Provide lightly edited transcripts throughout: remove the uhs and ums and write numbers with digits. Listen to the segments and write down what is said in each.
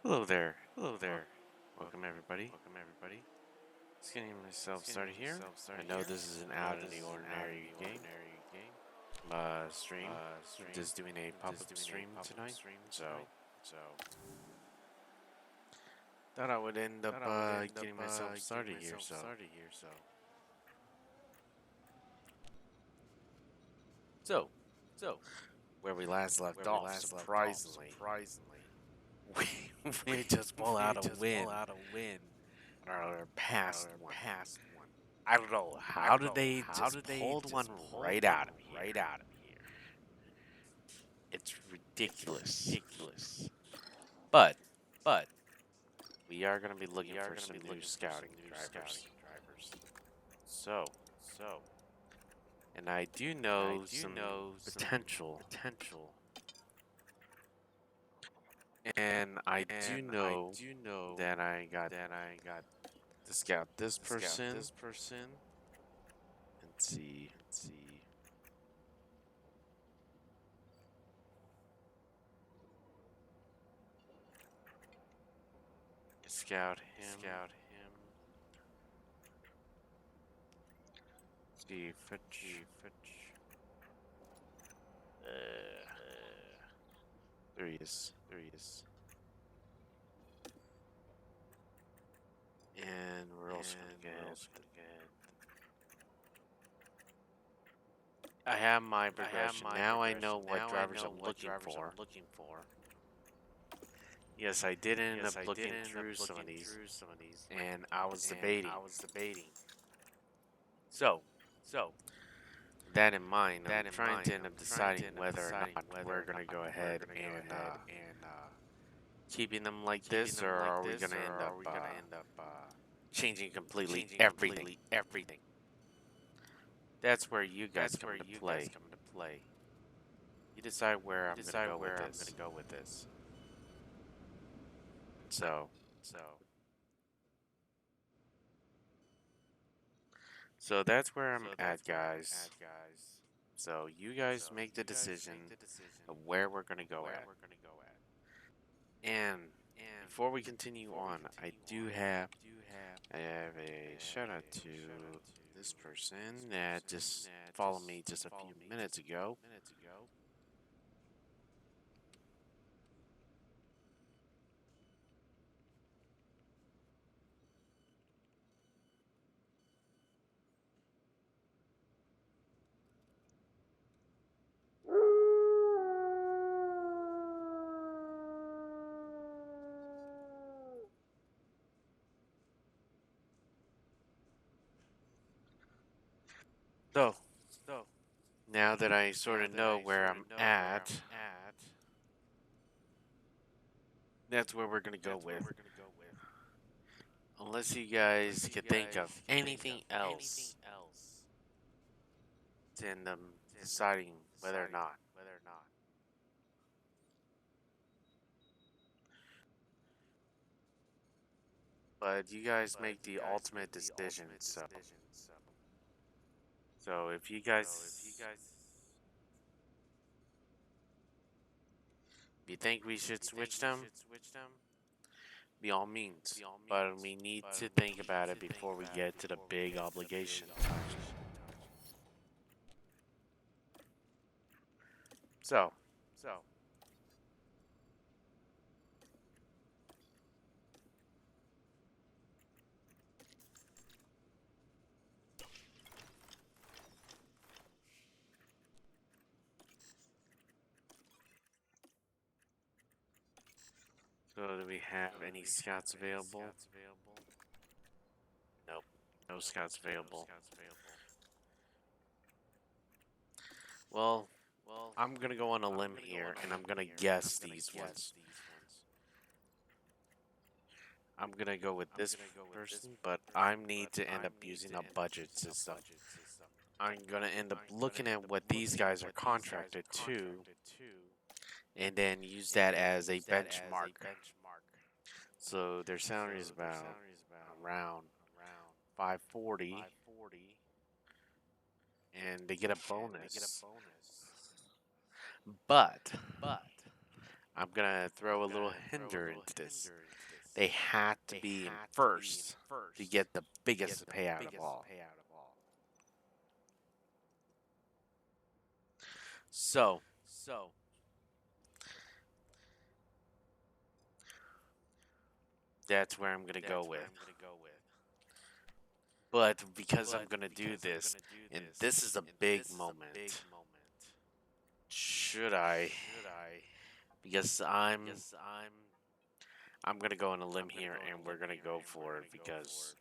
Hello there. Hello there. Welcome everybody. Welcome everybody. Just getting myself started here. I know this is an out of the ordinary game. Stream. Just doing a pop-up stream tonight. So thought I would end up getting myself started here. So where we last left off, surprisingly, we just pull out a win. Our past one. I don't know how did they just pulled one right out of here. It's ridiculous. But we are going to be looking for some new scouting drivers. So, and I do know some potential. And I do know that I got to scout this person. Let's see. Scout him. See, fetch. There he is. And we're also gonna get. I have my progression. Now I know what drivers I'm looking for. Yes, I did end up looking through some of these, and I was debating. So, that in mind, I'm trying to end up deciding whether or not we're gonna go ahead and keeping them like this, or are we gonna end up changing completely everything? That's where you guys come into play. You decide where I'm gonna go with this. So that's where I'm at, guys. So you guys make the decision of where we're gonna go at. And before we continue on, I have a shout out to this person that just followed me just a few minutes ago. So now that I sort of know where I'm at, that's where we're gonna go with. Unless you guys can think of anything else to end up deciding whether or not. But you guys make the ultimate decision, so if you guys think we should switch them, by all means. But we need to think about it before we get to the big obligation. So do we have any scouts available? Nope, no scouts available. Well, I'm gonna go on a limb here, and I'm gonna guess these ones. I'm gonna go with this person, but I need to end up using a budget system. I'm gonna end up looking at what these guys are contracted to, and then use that as a benchmark. So their salary is about around 540, and they get a bonus. But I'm gonna throw a little hinder into this. They had to be in first to get the biggest payout of all. So that's where I'm gonna go with. But because I'm gonna do this, and this is a big moment, should I? Because I'm gonna go on a limb here, and we're gonna go for it because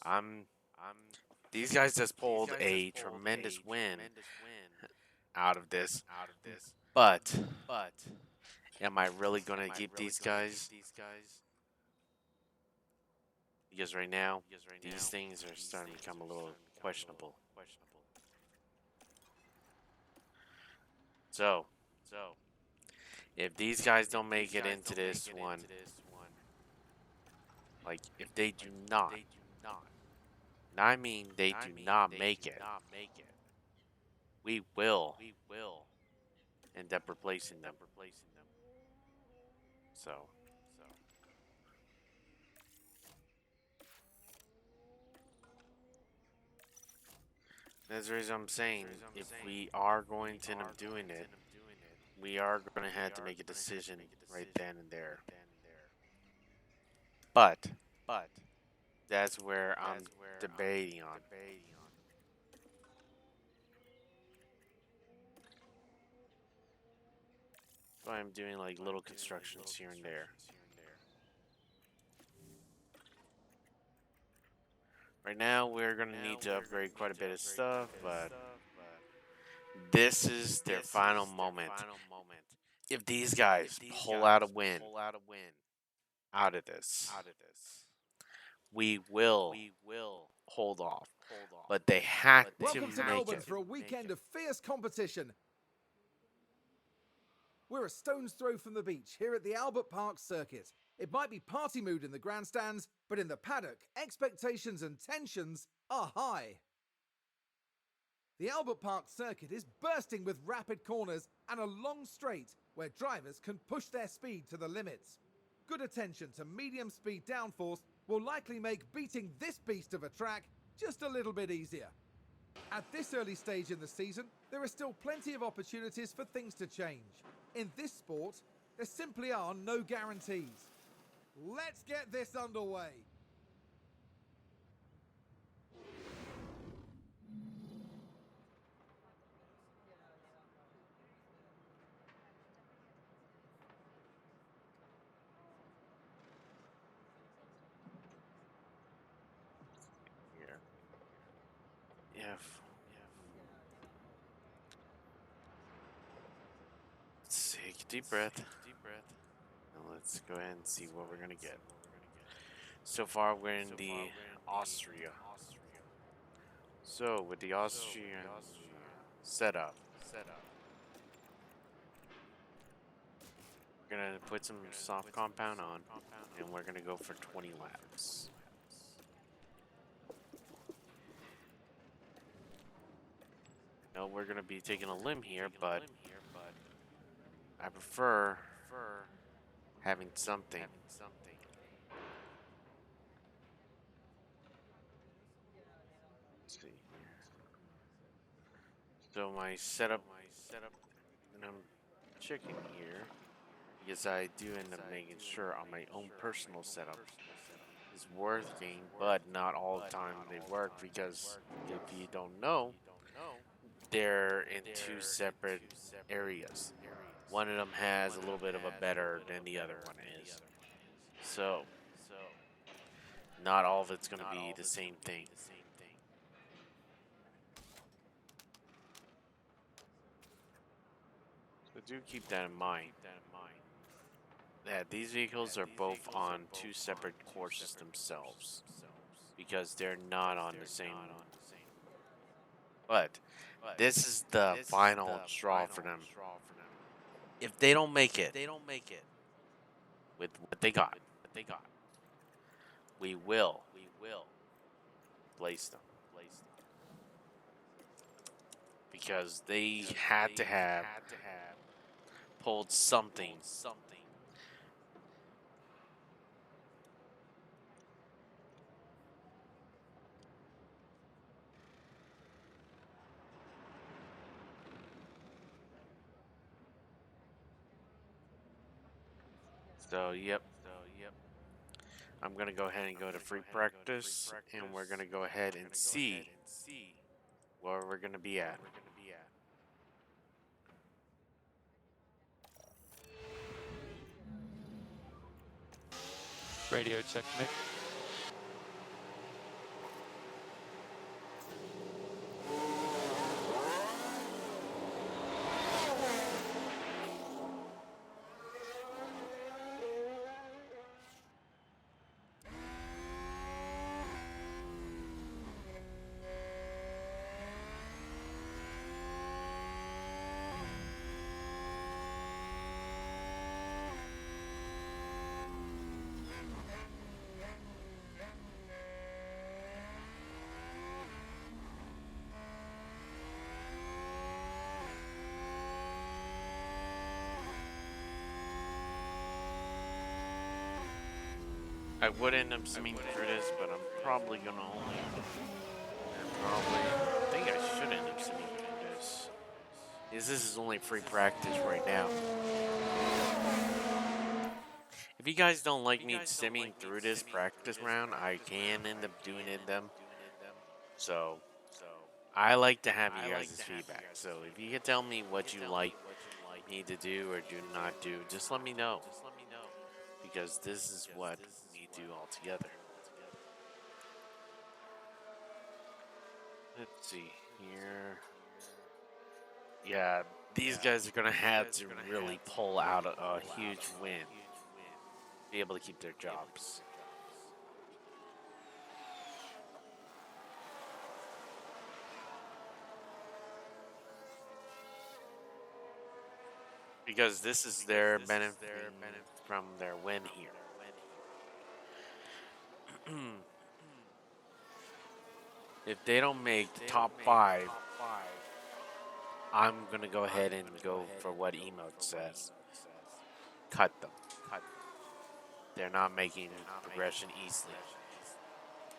I'm. These guys just pulled a tremendous win out of this, but am I really gonna keep these guys? Because right now, these things are starting to become a little questionable. So, if these guys don't make it into this one, like if they do not, and I mean they do not make it, we will end up replacing them. So, that's the reason I'm saying if we are going to end up doing it, we are going to have to make a decision right then and there. But that's where I'm debating on. So I'm doing like little constructions here and there. Right now, we're going to need to upgrade quite a bit of stuff, but this is their final moment. If these guys pull out a win out of this, we will hold off. But they had to Welcome to make Melbourne it. for a weekend of fierce competition. We're a stone's throw from the beach here at the Albert Park Circuit. It might be party mood in the grandstands, but in the paddock, expectations and tensions are high. The Albert Park Circuit is bursting with rapid corners and a long straight where drivers can push their speed to the limits. Good attention to medium speed downforce will likely make beating this beast of a track just a little bit easier. At this early stage in the season, there are still plenty of opportunities for things to change. In this sport, there simply are no guarantees. Let's get this underway. Here. Yeah. Let's take a deep breath. And let's go ahead and see what we're going to get. So far, we're in the Austria. So, with the Austrian setup, we're going to put some soft compound on, and we're going to go for 20 laps. No, we're going to be taking a limb here, but I prefer having something. Let's see. So my setup, and I'm checking here, because I do end up making sure on my own personal setup is working, but not all the time they work, because if you don't know, they're in two separate areas. One of them has a little bit of a better than the other one is. So, not all of it's going to be the same thing. So do keep that in mind. That these vehicles are both on two separate courses themselves, because they're not on the same. But this is the final straw for them. If they don't make it with what they got, we will place them, because they had to have pulled something So, yep. I'm gonna go ahead and go to free practice, and we're gonna go ahead and see where we're gonna be at. Radio check, Nick. I would end up simming through this, but I'm probably gonna only. I think I should end up simming through this. Because this is only free practice right now. If you guys don't like me simming through this practice round, I can end up doing it them. So, I like to have you guys' feedback. So, if you can tell me what you like me to do or do not do, just let me know. Because this is what we do all together. Let's see here. Yeah, these guys are gonna have to really pull out a huge win, be able to keep their jobs. Because this is their benefit from their win here. If they don't make top 5, I'm gonna go ahead and go for what emote says. Cut them. They're not making progression easily.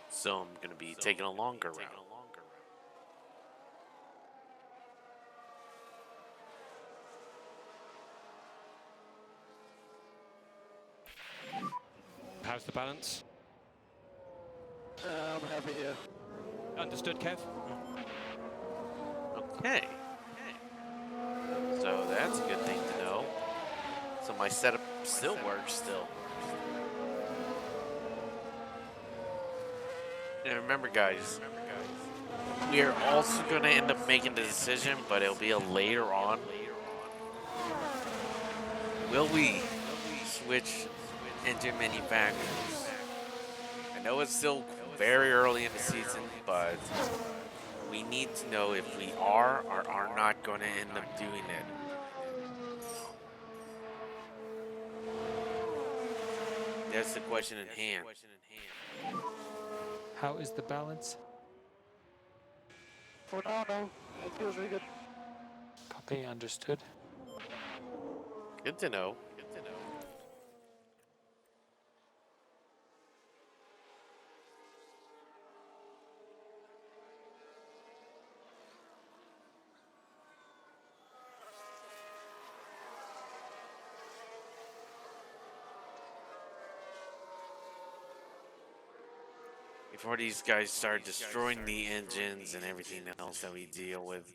So I'm gonna be taking a longer route. How's the balance? I'm happy here. Understood, Kev? Okay. So that's a good thing to know. So my setup still works still. And remember guys, we are also going to end up making the decision, but it'll be a later on. Will we switch engine manufacturers? I know it's still very early in the season, but we need to know if we are or are not going to end up doing it. That's the question in hand. How is the balance? For now, no. It feels really good. Copy, understood. Good to know. Before these guys start destroying the engines and everything else that we deal with,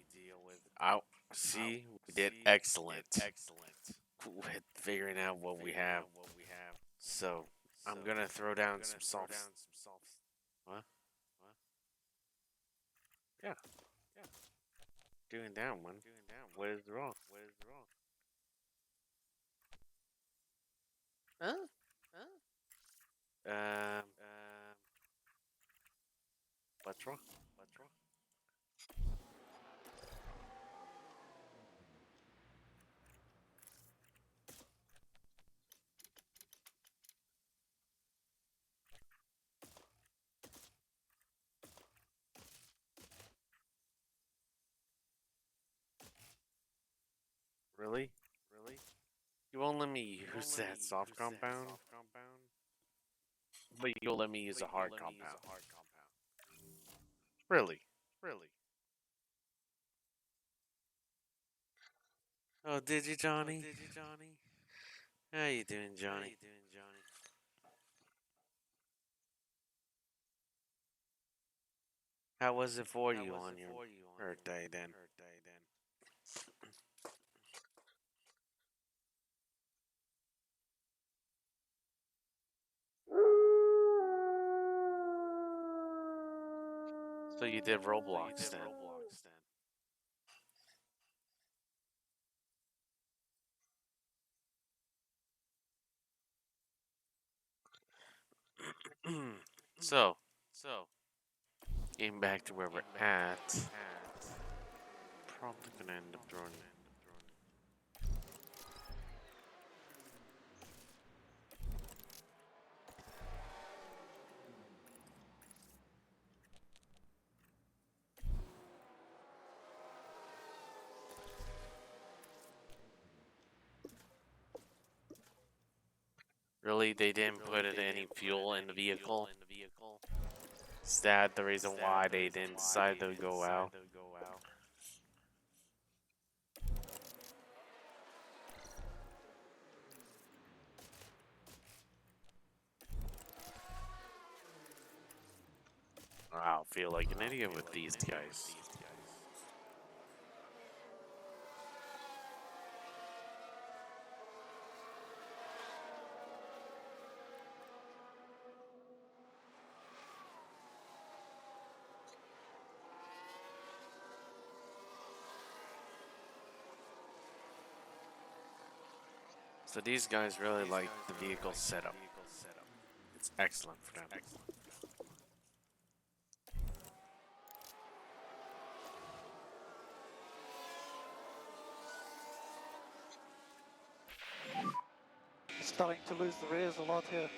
out. See, we did excellent with figuring out what we have. So I'm gonna throw down some salt. What? Yeah, doing down one. What is wrong? Huh? Um, what's wrong? Really? You won't let me use that soft compound, but you'll let me use a hard compound. Really? Oh, did you, Johnny? How you doing, Johnny? How was it for you on your birthday then? So you did Roblox then? So, getting back to where we're at, probably gonna end up throwing. Really, they didn't put any fuel in the vehicle. Is that the reason why they didn't decide to go out? I'll feel like an idiot with these guys. So these guys really like the vehicle setup. It's excellent for them. Starting to lose the rears a lot here.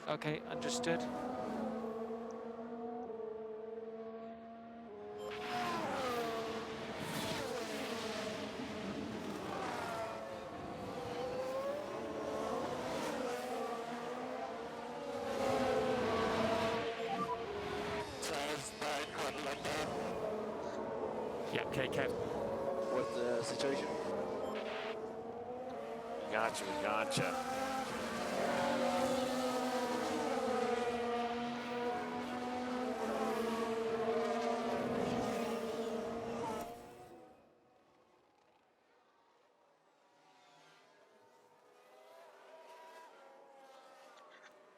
Okay, understood. Yeah, okay, Kev. What's the situation? We gotcha.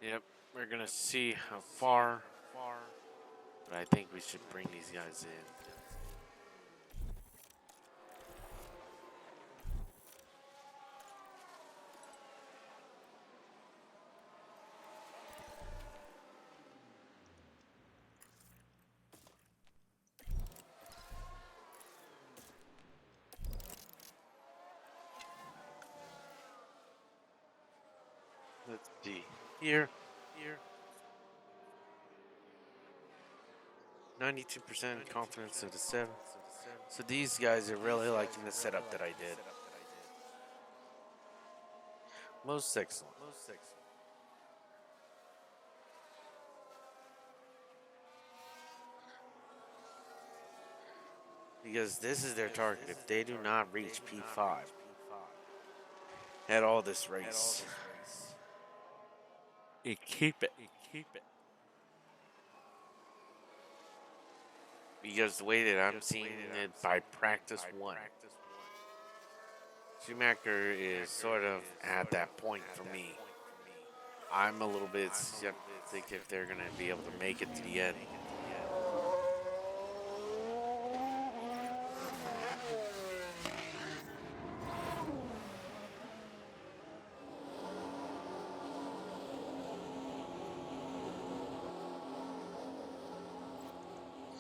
Yep, we're gonna see how far. But I think we should bring these guys in. Let's see. Here. 92% confidence of the 7. So these guys are really liking the setup that I did. Most excellent. Because this is their target. If they do not reach P5 at all this race, you keep it. Because the way that I'm seeing it by practice 1, Schumacher is sort of at that point for me. I'm a little bit skeptic if they're going to be able to make it to the end.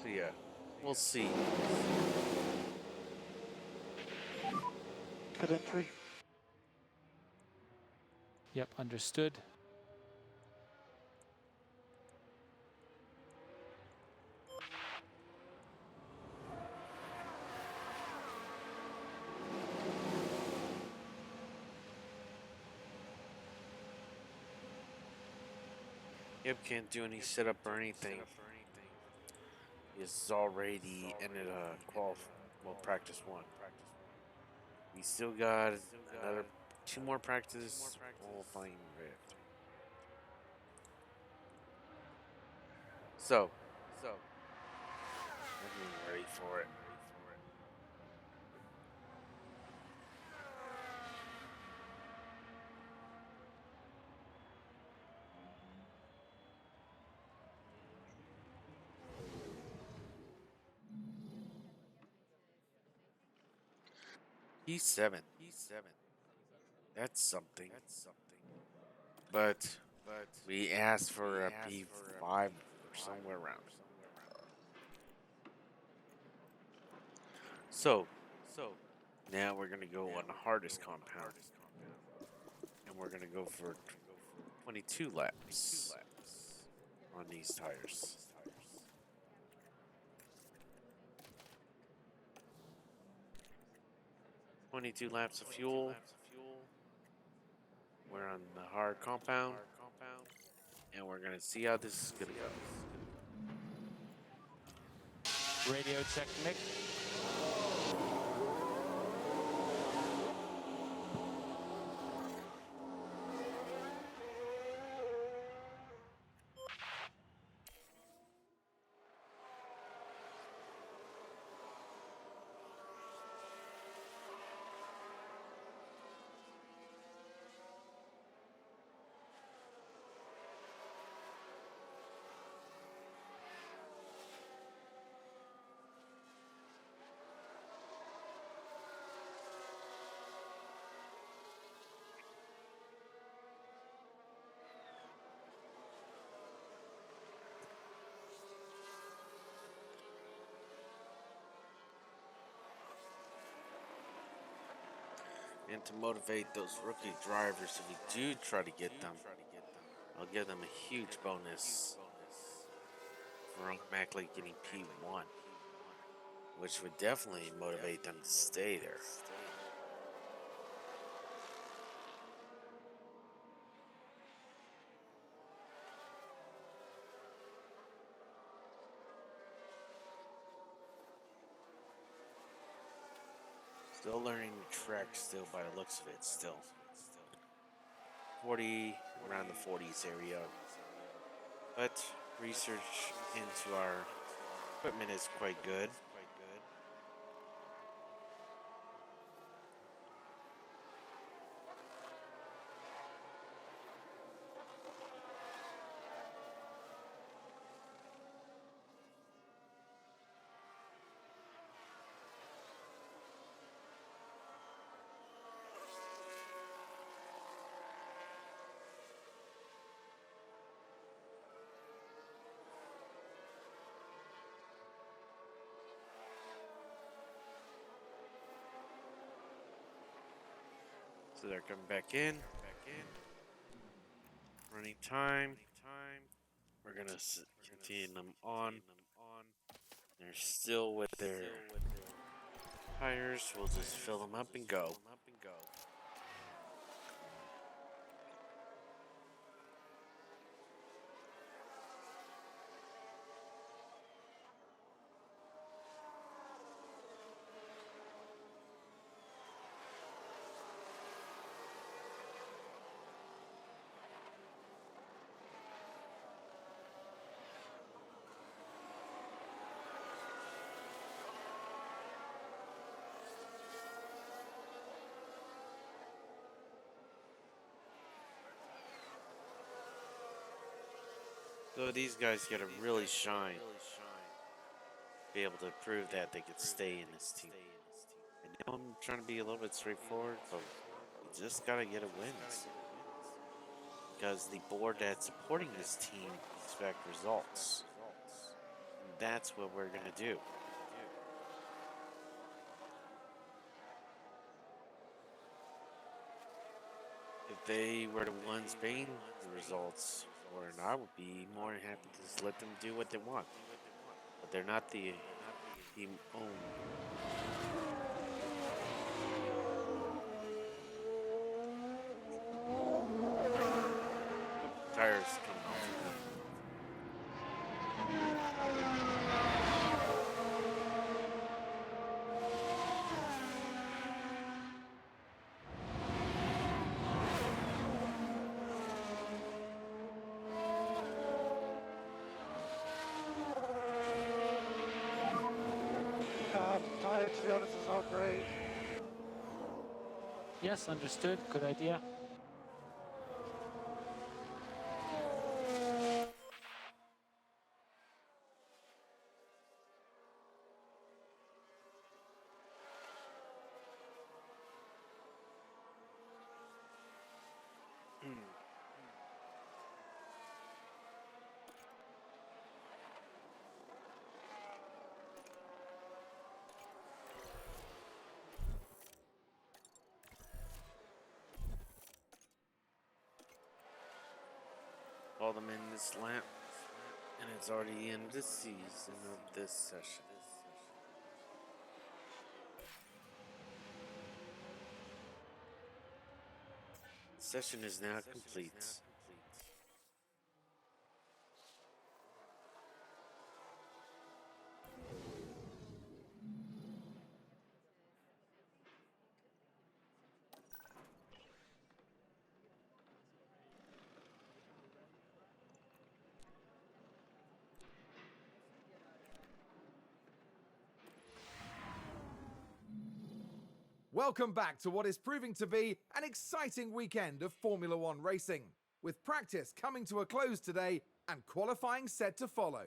So yeah, we'll see. Good entry. Yep, understood. Yep, can't do any setup or anything. It's already ended practice 1. We still got another 2 more practice qualifying rift. So, I'm getting ready for it. P7. That's something. But we asked for a P5 or somewhere around. So now we're gonna go on the hardest compound, and we're gonna go for 22 laps on these tires. 22 laps of fuel. We're on the hard compound, and we're gonna see how this is gonna go. Radio check, Mick. And to motivate those rookie drivers, if we do try to get them, I'll give them a huge bonus for automatically getting P1, which would definitely motivate them to stay there. Still learning the track still by the looks of it still. 40, around the 40s area. But research into our equipment is quite good. So they're coming back in. Running time. We're gonna continue them on. They're still with their tires. We'll just fill them up and go. So these guys gotta really shine. Be able to prove that they could stay in this team. I know I'm trying to be a little bit straightforward, but we just gotta get a win. Because the board that's supporting this team expect results. And that's what we're gonna do. If they were the ones paying the results, or I would be more than happy to just let them do what they want. But they're not the team owned. Tires coming off. Tyre, to be honest, is not great. Yes, understood. Good idea. All them in this lap, and it's already the end of the season of this session. The session is now complete. Welcome back to what is proving to be an exciting weekend of Formula One racing, with practice coming to a close today and qualifying set to follow.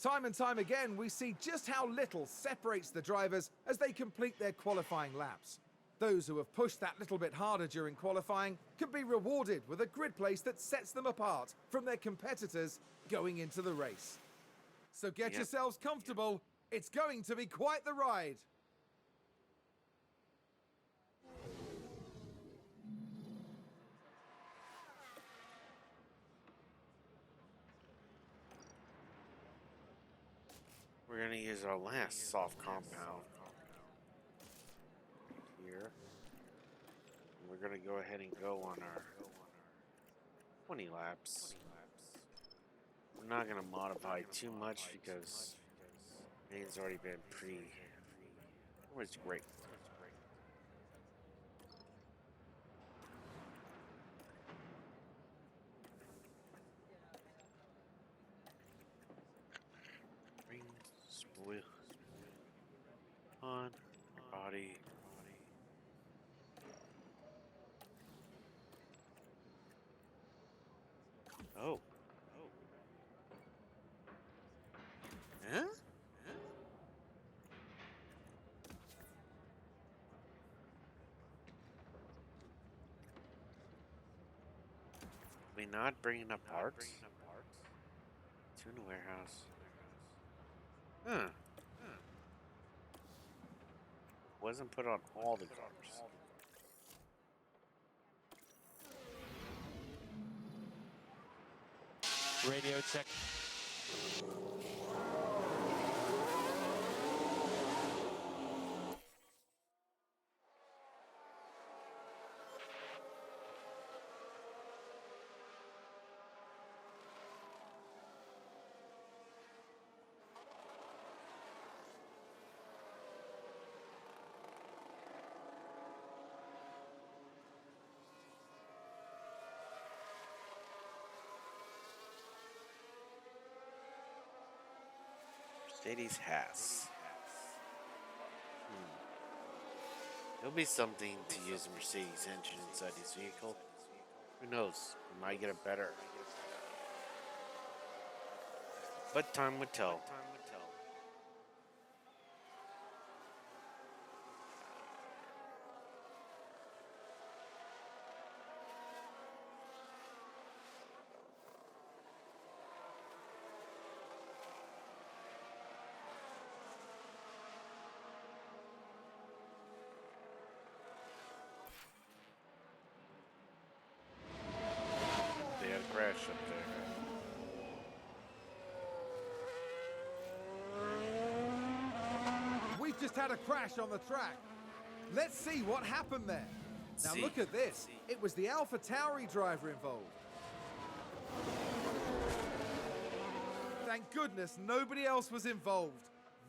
Time and time again, we see just how little separates the drivers as they complete their qualifying laps. Those who have pushed that little bit harder during qualifying can be rewarded with a grid place that sets them apart from their competitors going into the race. So get yourselves comfortable, it's going to be quite the ride. We're going to use our last soft compound here. And we're going to go ahead and go on our 20 laps. We're not going to modify too much because it's already been it was great. Spoil on body. Oh. Huh? We not bringing up parts? Tuna warehouse. Huh. Wasn't put on all the cars. Radio check. Mercedes has. It'll be something to use a Mercedes engine inside this vehicle. Who knows? We might get it better. But time would tell. They had a crash up there. We've just had a crash on the track. Let's see what happened there. Now look at this. It was the Alpha Tauri driver involved. Thank goodness nobody else was involved.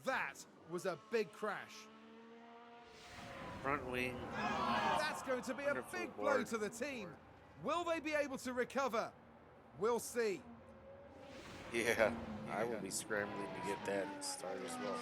That was a big crash. Front wing. That's going to be a Wonderful big blow board. to the team. Will they be able to recover? We'll see. Yeah, I will be scrambling to get that start as well.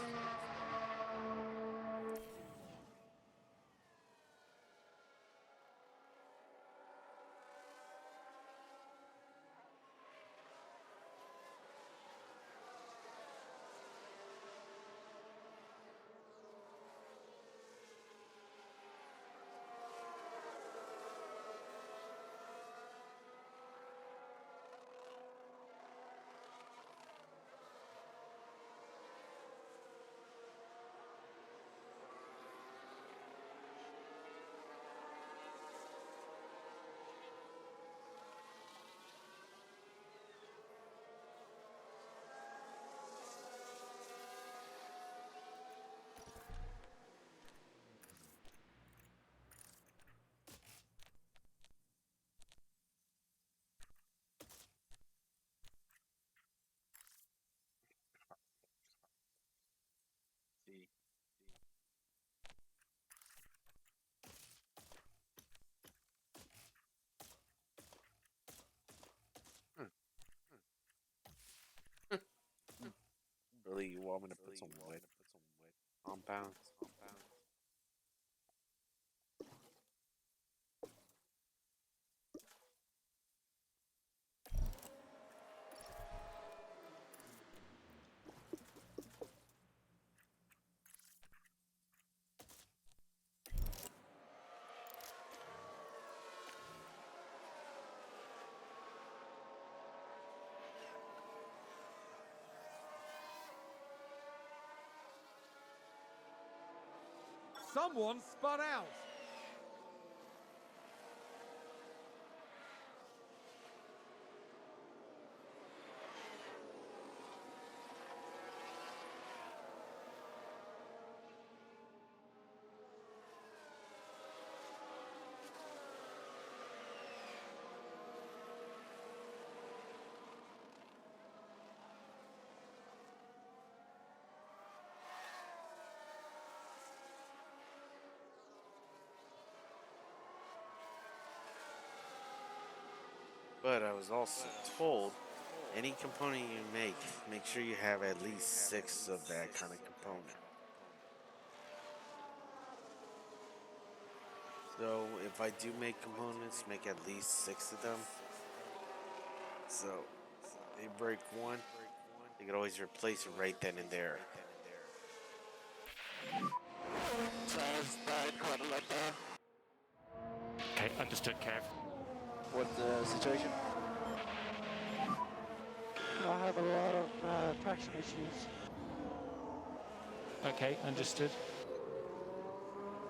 some wood. Compound. Someone spun out. But I was also told any component you make sure you have at least 6 of that kind of component. So if I do make components, make at least 6 of them. So they break one, they could always replace it right then and there. Tires died quite a lot there. Okay, understood, Kev. What's the situation? I have a lot of traction issues. Okay, understood.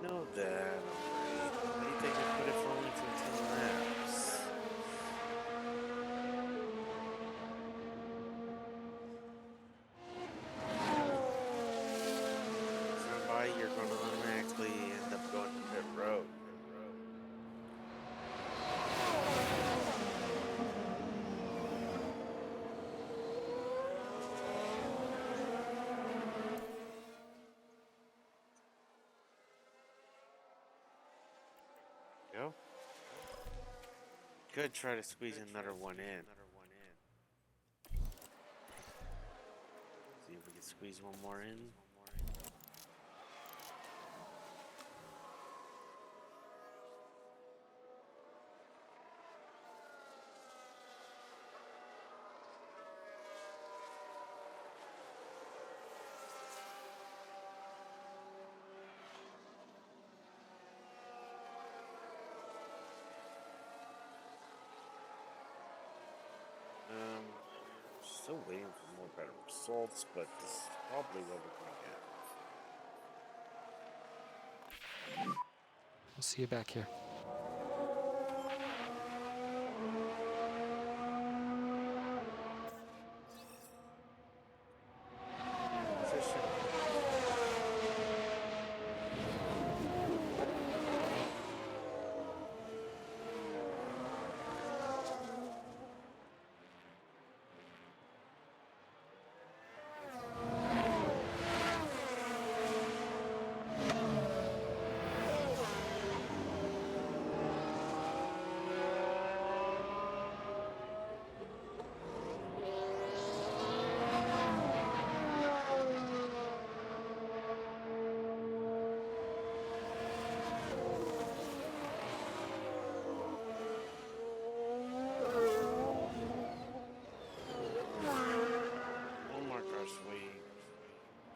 Know that already. Why do you think I put it for only for 10 laps? By you're going to automatically end up going to pit road. Go. Could try to squeeze another one in. See if we can squeeze one more in. Still waiting for more better results, but this is probably what we're going to get. I'll see you back here. Position.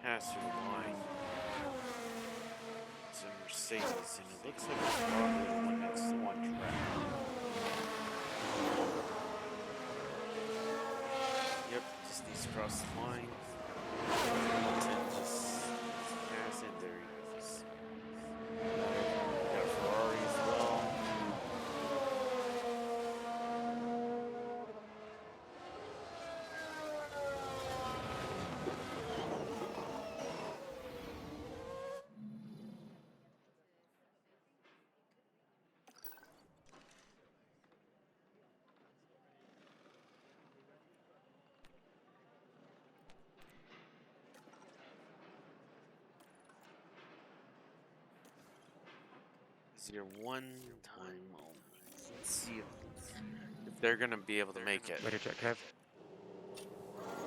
Pass through the line. It's a Mercedes, and it looks like it's probably the one that's still on track. Yep, just needs to cross the line. Hamilton just pass it. There he goes. Got a Ferrari as well. Is your one time only? Let's see if they're gonna be able to make it. Ready to check, Kev?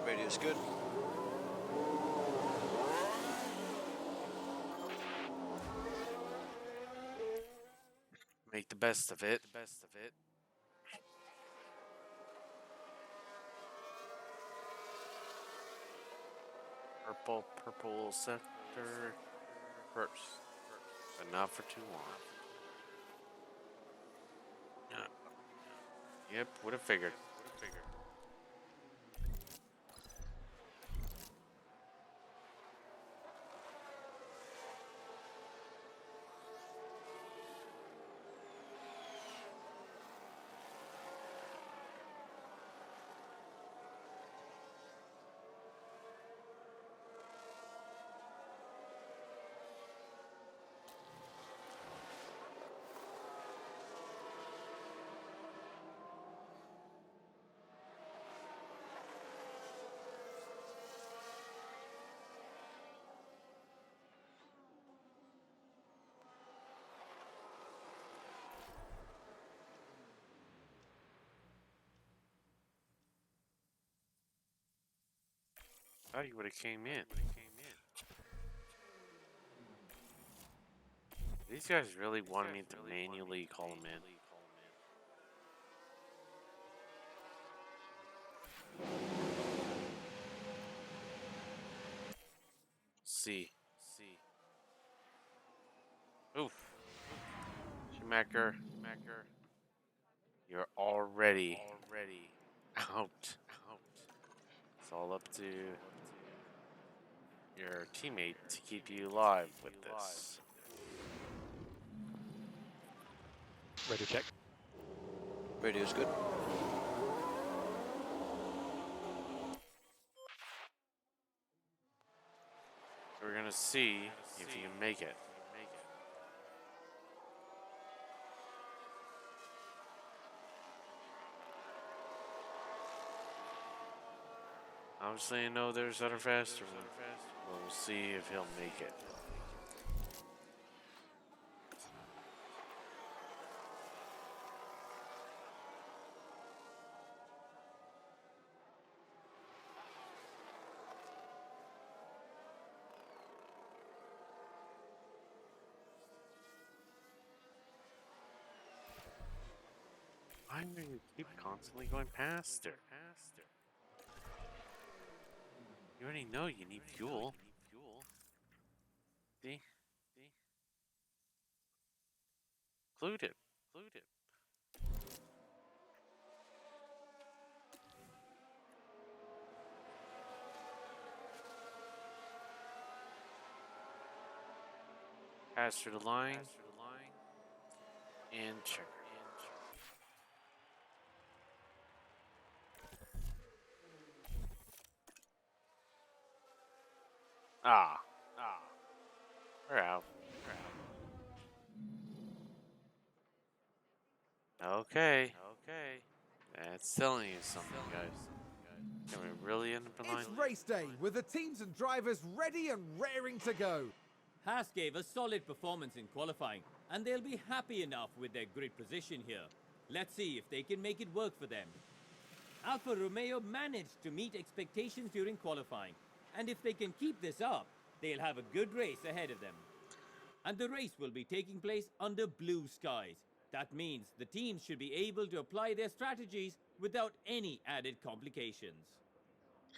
Radio's good. Make the best of it. Purple sector first, but not for too long. Yeah. Yep, would have figured. Thought you would have came in. These guys really wanted me to manually call them in. See. Oof. Schumacher. You're already out. It's all up to your teammate to keep you alive with this. Radio check. Radio's good. We're gonna see if you can make it. Obviously, I know there's other faster ones. We'll see if he'll make it. Why do you keep constantly going past her? You already know you need fuel. See? Include it. Pass through the line. And check. Ah. We're out. Okay. That's telling you something, guys. Can we really end up in line? It's race day with the teams and drivers ready and raring to go. Haas gave a solid performance in qualifying, and they'll be happy enough with their grid position here. Let's see if they can make it work for them. Alfa Romeo managed to meet expectations during qualifying, and if they can keep this up, they'll have a good race ahead of them. And the race will be taking place under blue skies. That means the teams should be able to apply their strategies without any added complications.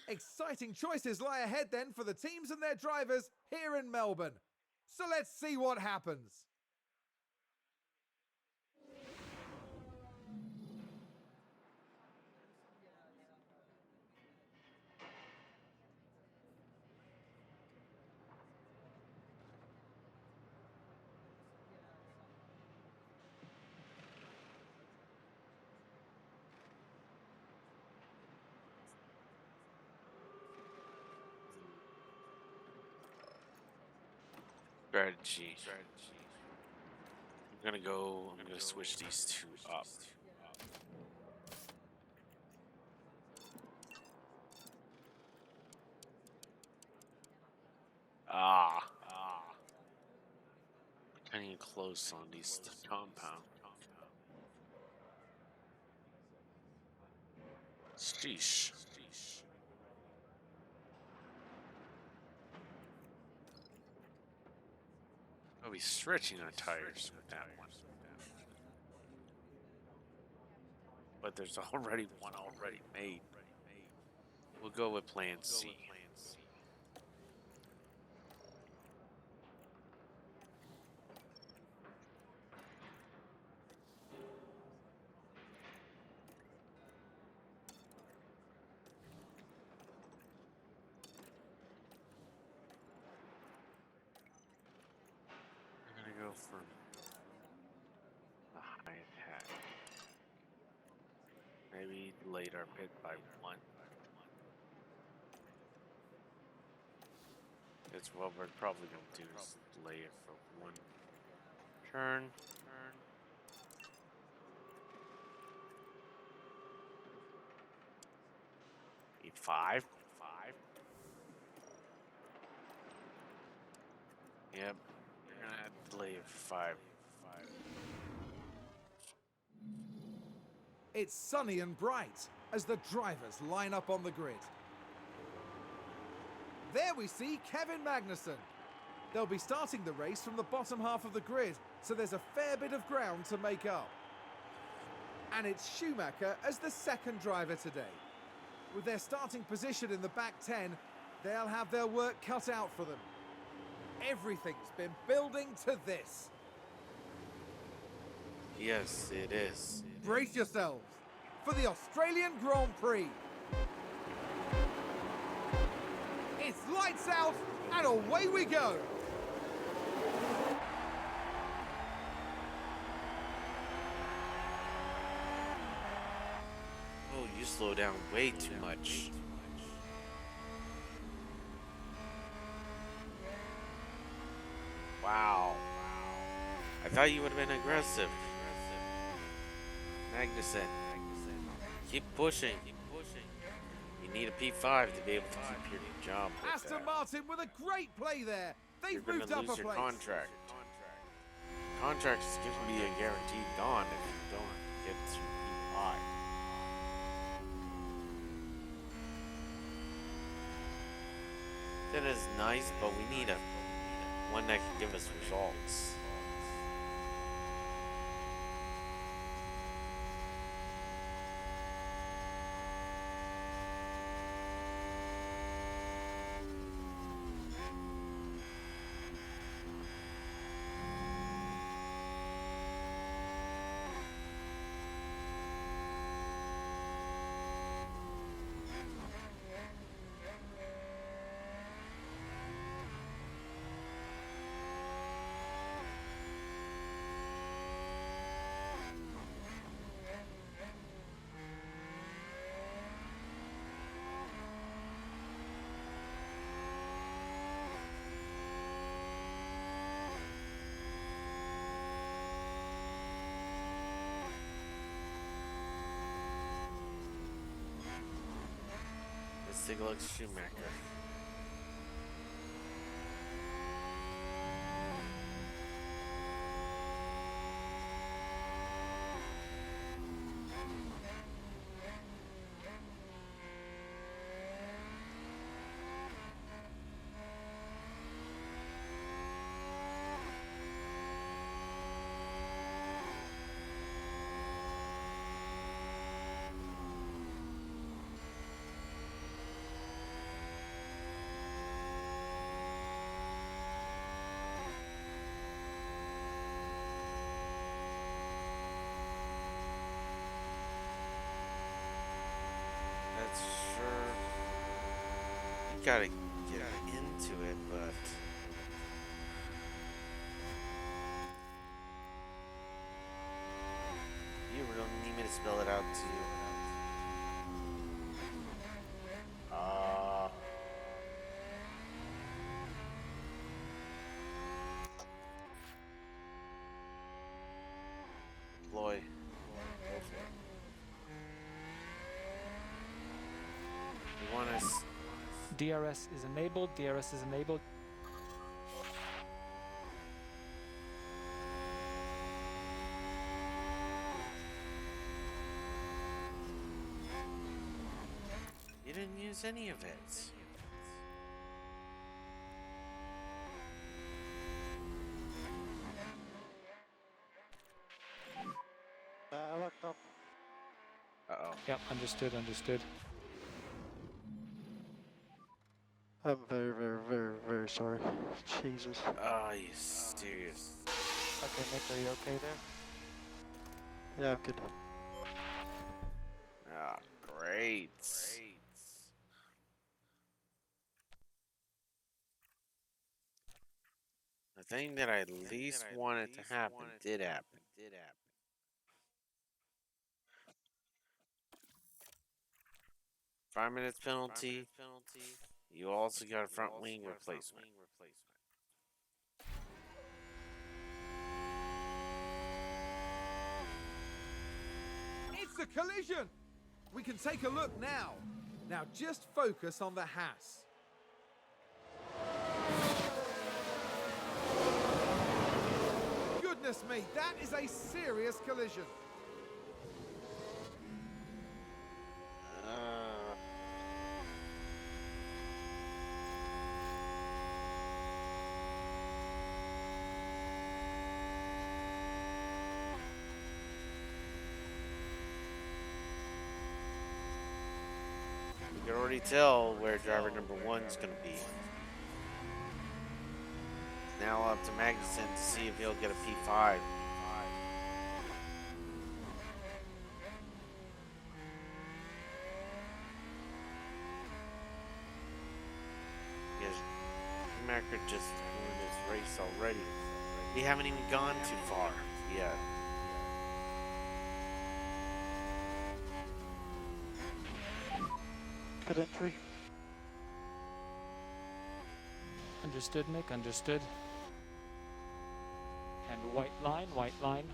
Exciting choices lie ahead then for the teams and their drivers here in Melbourne. So let's see what happens. Strategy. I'm gonna switch these two up. Getting close on these compound. Sheesh. I'll be stretching our tires with that one. but there's already one already made. We'll go with Plan C. We're gonna go for the high attack. Maybe delay our pit by 1. That's what we're probably gonna do is delay it for 1 turn. E5. Yep. We're gonna have to delay it for 5. It's sunny and bright as the drivers line up on the grid. There we see Kevin Magnussen. They'll be starting the race from the bottom half of the grid, so there's a fair bit of ground to make up. And it's Schumacher as the second driver today. With their starting position in the back 10, they'll have their work cut out for them. Everything's been building to this. Yes, it is. Brace yourselves for the Australian Grand Prix. It's lights out and away we go. Oh, you slow down way too much. Wow. I thought you would have been aggressive. Magnussen. Keep pushing. You need a P5 to be able to keep your job. Aston Martin with a great play there. They've You're gonna moved up lose a your place. contract. Contract is going to be a guaranteed gone if you don't get to P5. That is nice, but we need one that can give us results. Let's take a look at Schumacher. That's sure. You gotta get into it, but you really need me to spell it out to you. Deploy. Go for it. You want us? DRS is enabled. DRS is enabled. You didn't use any of it. I locked up. Yep, understood, understood. I'm very, very, very, very sorry. Jesus. Oh, you serious? Okay, Nick, are you okay there? Yeah, I'm good. Ah, great. The thing that I least wanted to happen did happen. 5 minutes penalty. You also got a front wing replacement. It's a collision! We can take a look now. Now just focus on the Haas. Goodness me, that is a serious collision. Uh, you can already tell where driver number 1's going to be. Now up to Magnussen to see if he'll get a P5. Because Schumacher just won this race already. We haven't even gone too far yet. Good entry. Understood, Nick, understood. And white line, white line.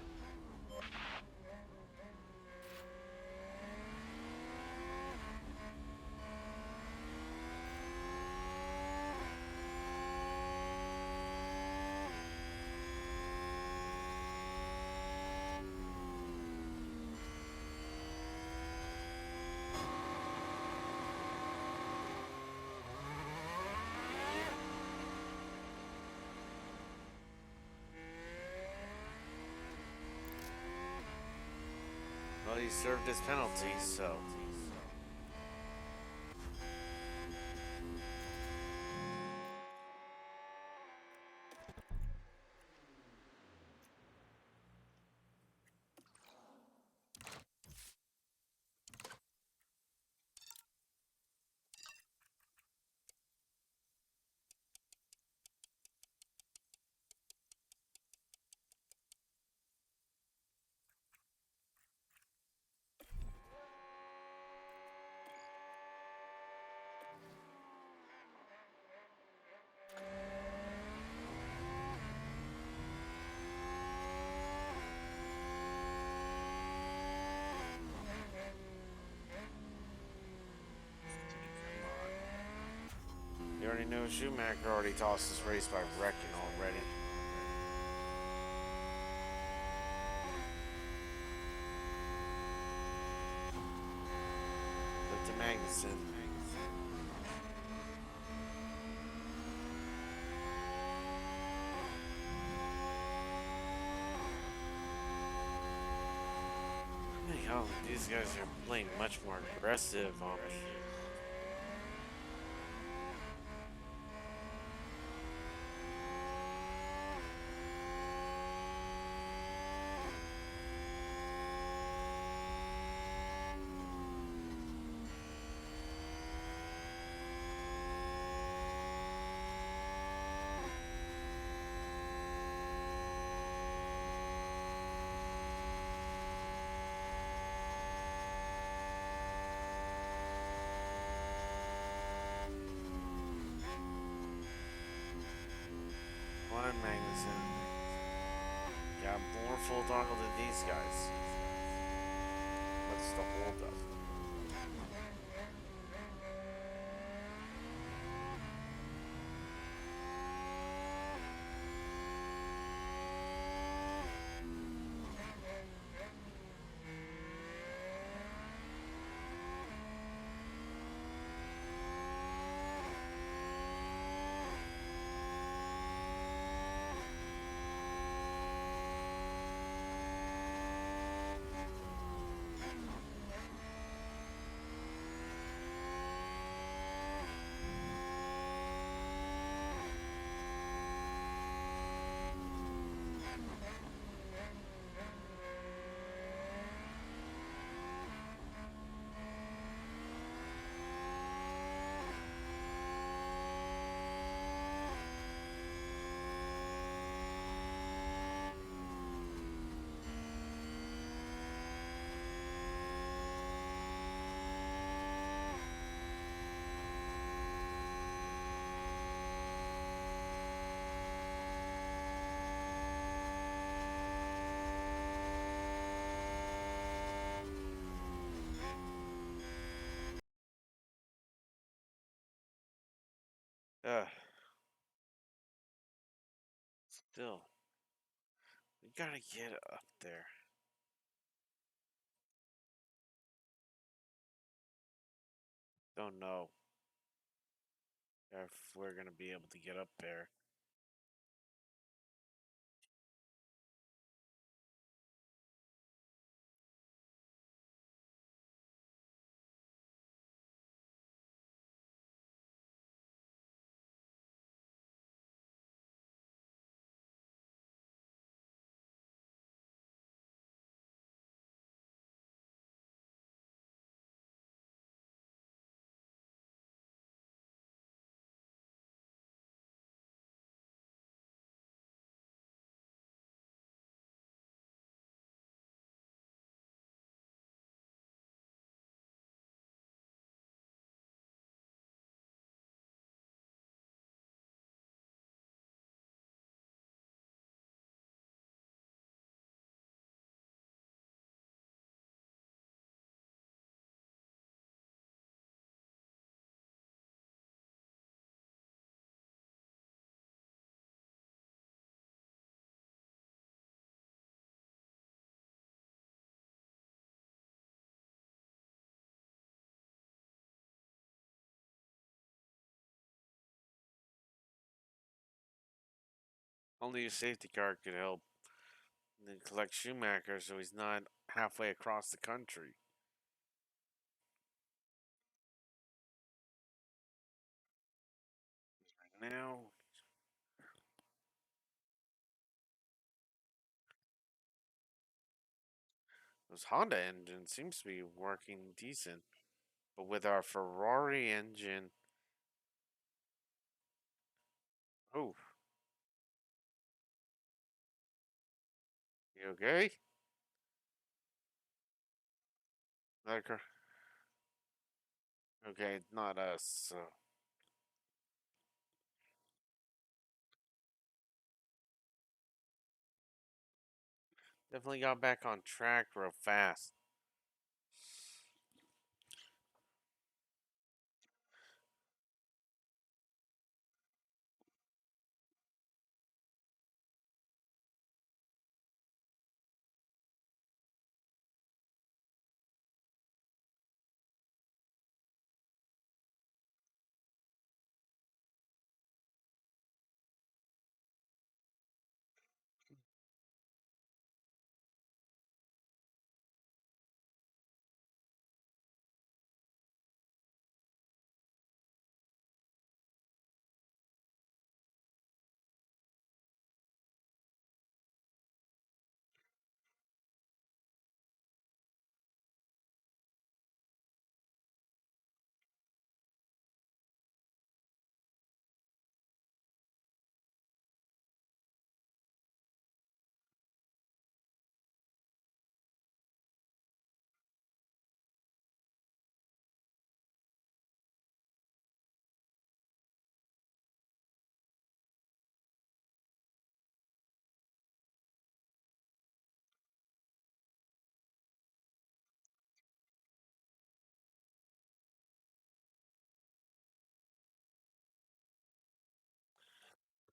Well, he served his penalty, so. You already know Schumacher already tossed this race by wrecking already. But to Magnussen. Hell, these guys are playing much more aggressive on me. Come on, Magnussen. Got more full throttle than these guys. What's the hold up? Ugh. Still, we gotta get up there. Don't know if we're gonna be able to get up there. Only a safety car could help. And then collect Schumacher so he's not halfway across the country. Right now, this Honda engine seems to be working decent. But with our Ferrari engine, oh, you okay? Not okay, not us. So definitely got back on track real fast.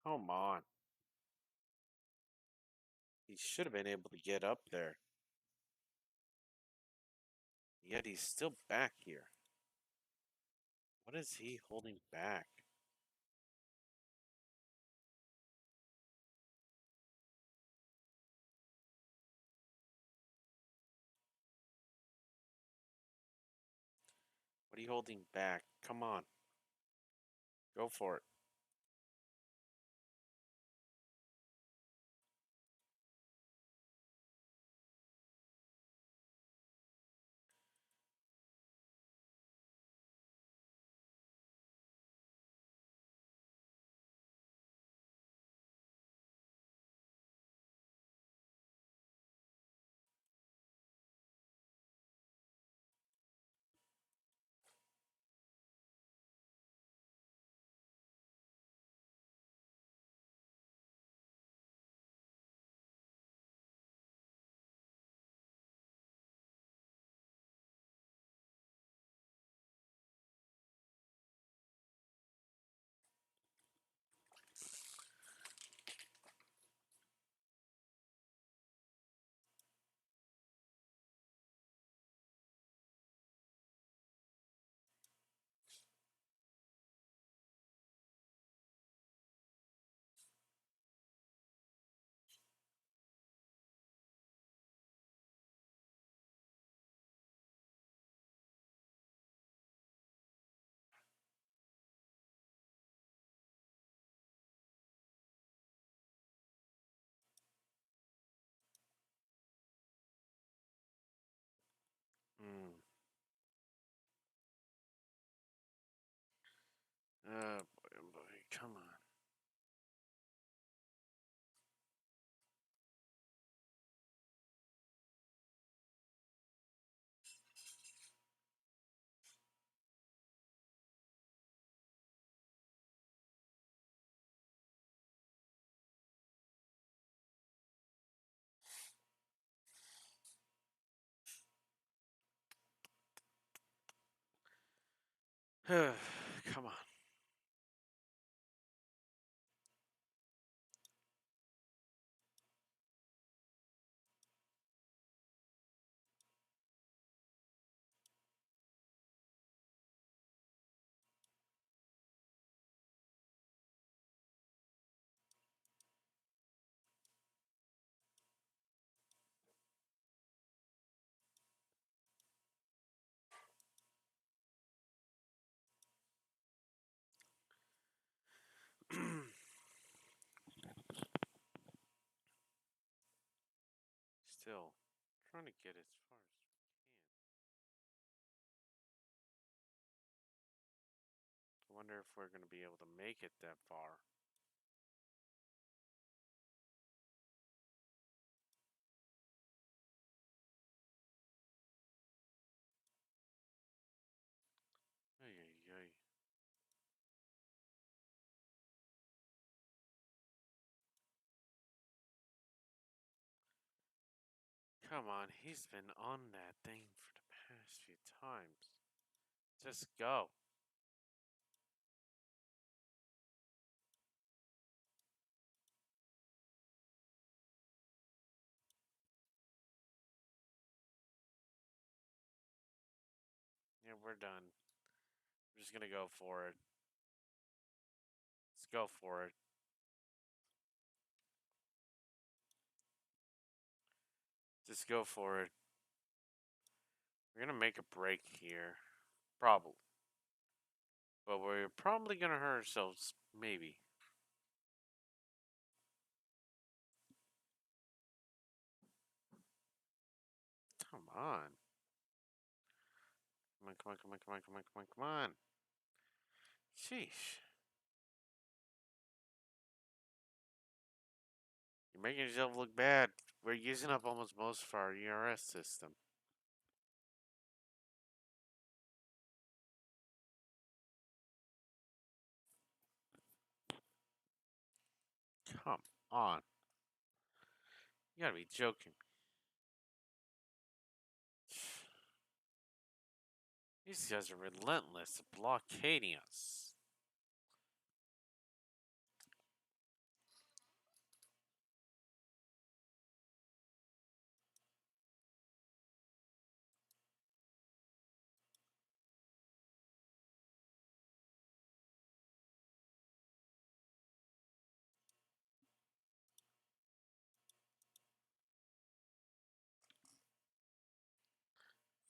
Come on. He should have been able to get up there. Yet he's still back here. What is he holding back? What are you holding back? Come on. Go for it. Oh boy, come on. Come on. Still trying to get as far as we can. I wonder if we're going to be able to make it that far. Ay, ay, ay. Come on, he's been on that thing for the past few times. Just go. Yeah, we're done. We're just gonna go for it. Let's go for it. Just go for it. We're gonna make a break here. Probably. But we're probably gonna hurt ourselves. Maybe. Come on. Come on, come on, come on, come on, come on, come on, come on. Sheesh. You're making yourself look bad. We're using up almost most of our ERS system. Come on. You gotta be joking. These guys are relentless at blockading us.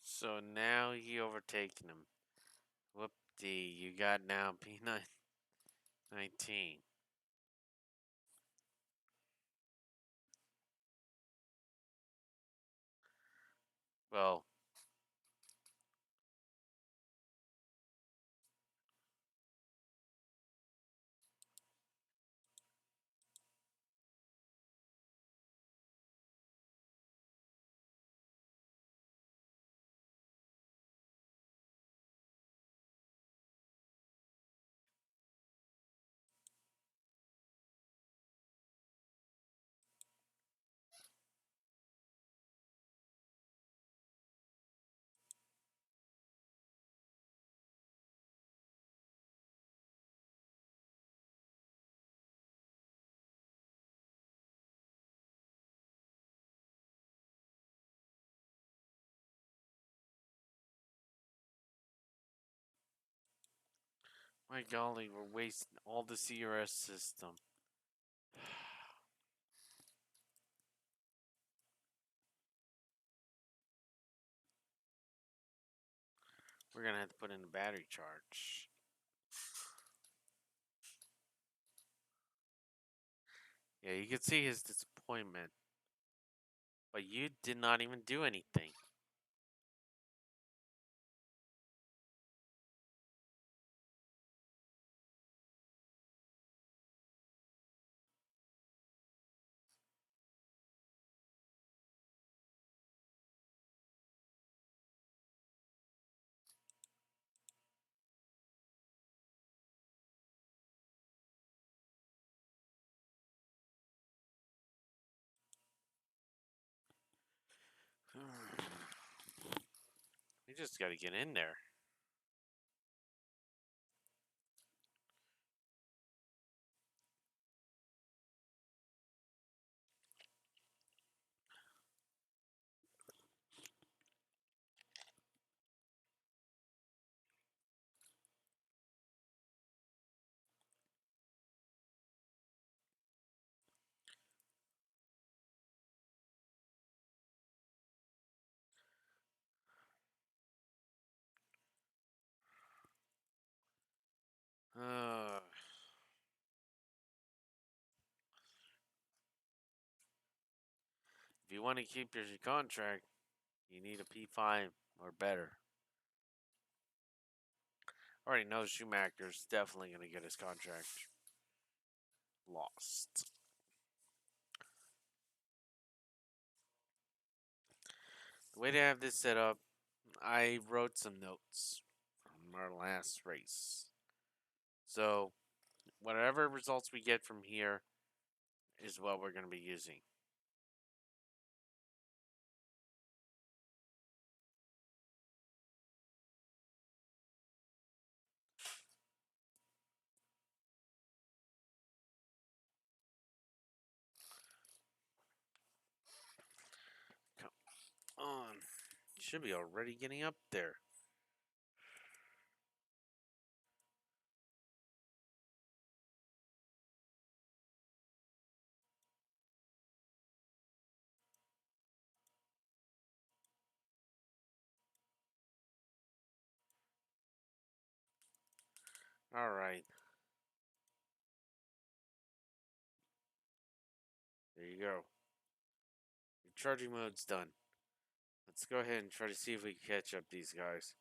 So now he overtaken him. Whoop-dee, you got now P19. Well, my golly, we're wasting all the CRS system. We're gonna have to put in a battery charge. Yeah, you can see his disappointment. But you did not even do anything. just gotta get in there. Uh, if you want to keep your contract, you need a P5 or better. Already know Schumacher's definitely going to get his contract lost. The way to have this set up, I wrote some notes from our last race. So, whatever results we get from here is what we're going to be using. Come on. Should be already getting up there. Alright. There you go. Your charging mode's done. Let's go ahead and try to see if we can catch up these guys.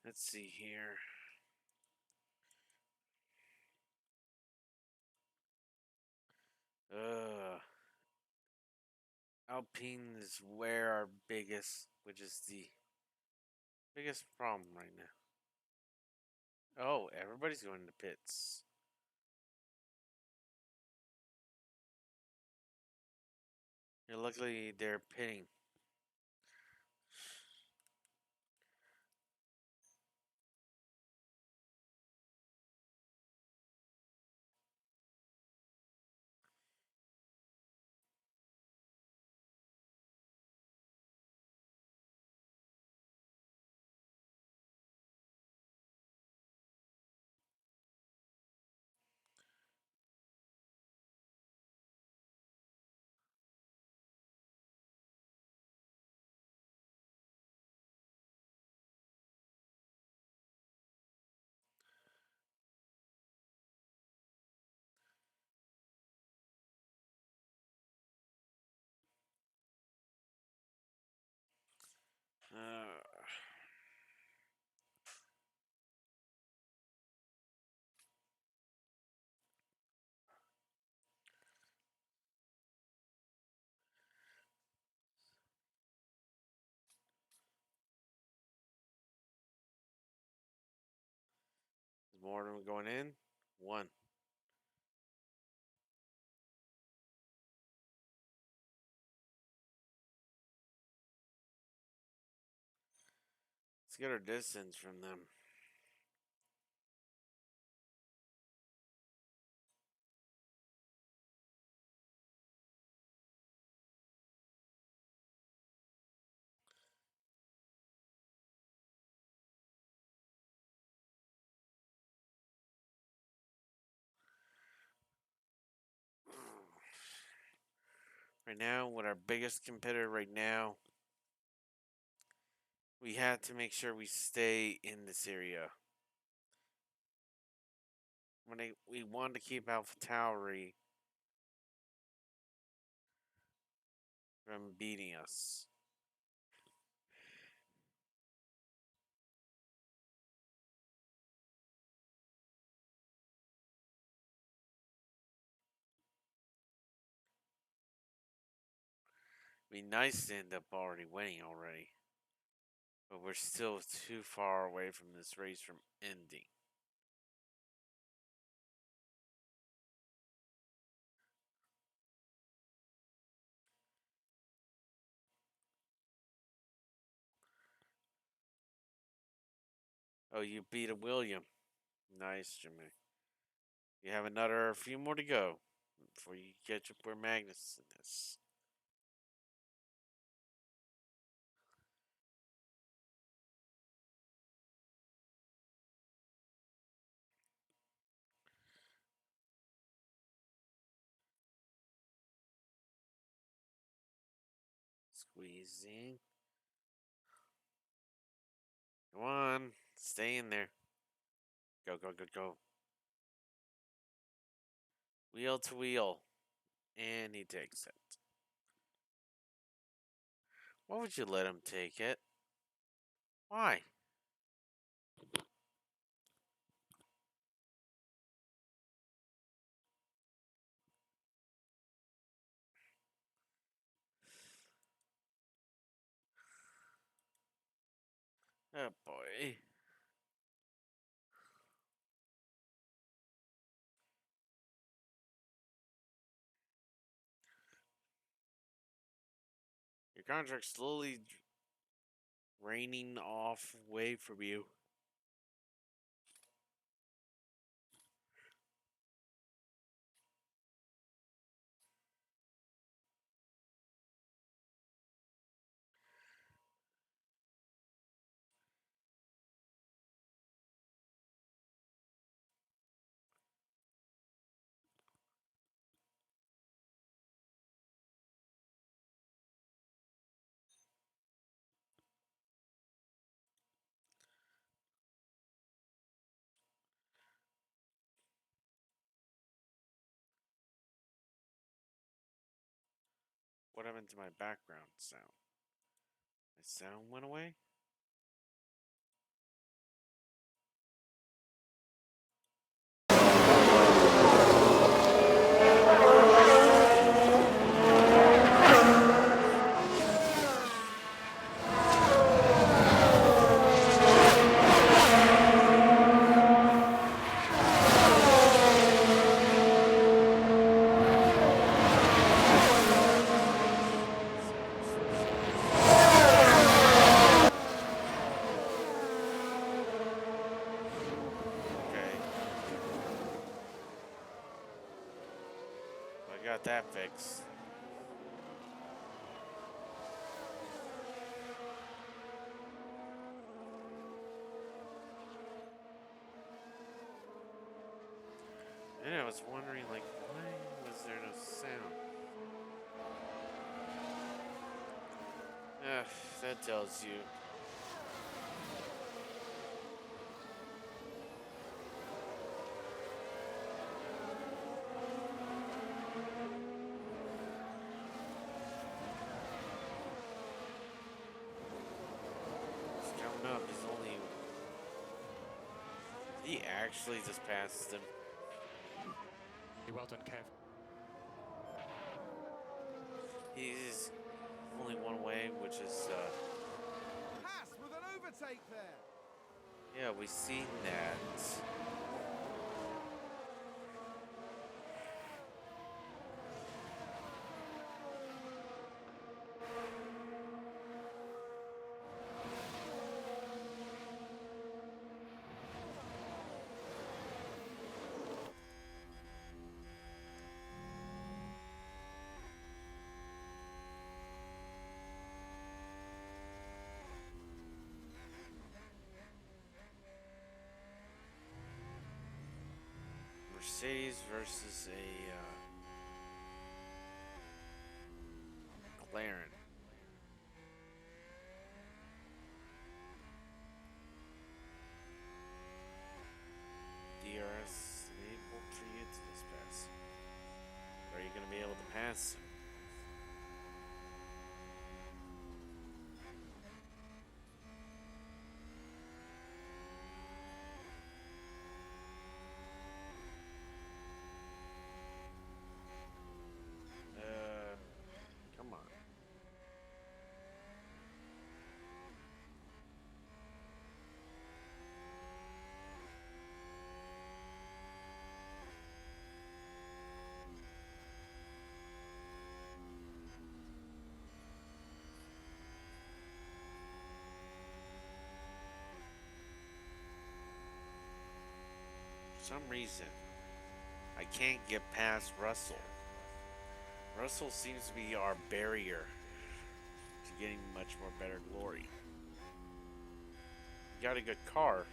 Let's see here. Alpine is where our which is the biggest problem right now. Oh, everybody's going to pits. Yeah, luckily they're pitting. Uh, is more of them going in? One. Let's get our distance from them. Right now, with our biggest competitor right now, we have to make sure we stay in this area. We want to keep Alpha Tauri from beating us. It'd be nice to end up already winning already. But we're still too far away from this race from ending. Oh, you beat a William. Nice, Jimmy. You have another few more to go before you catch up where Magnus is. Squeezing. Come on. Stay in there. Go, go, go, go. Wheel to wheel. And he takes it. Why would you let him take it? Why? Oh boy. Your contract's slowly raining off away from you. What happened to my background sound? My sound went away? Okay. I got that fixed. And I was wondering, like, why was there no sound? Ah, that tells you. He's coming up. He's only. He actually just passed him. Well done, Kev. He's only one away, which is, Pass with an overtake there. yeah, we seen that. Mercedes versus a McLaren. DRS enabled for you to this pass. Are you going to be able to pass him? Come on. some reason, I can't get past Russell. Russell seems to be our barrier to getting much more better glory. He got a good car,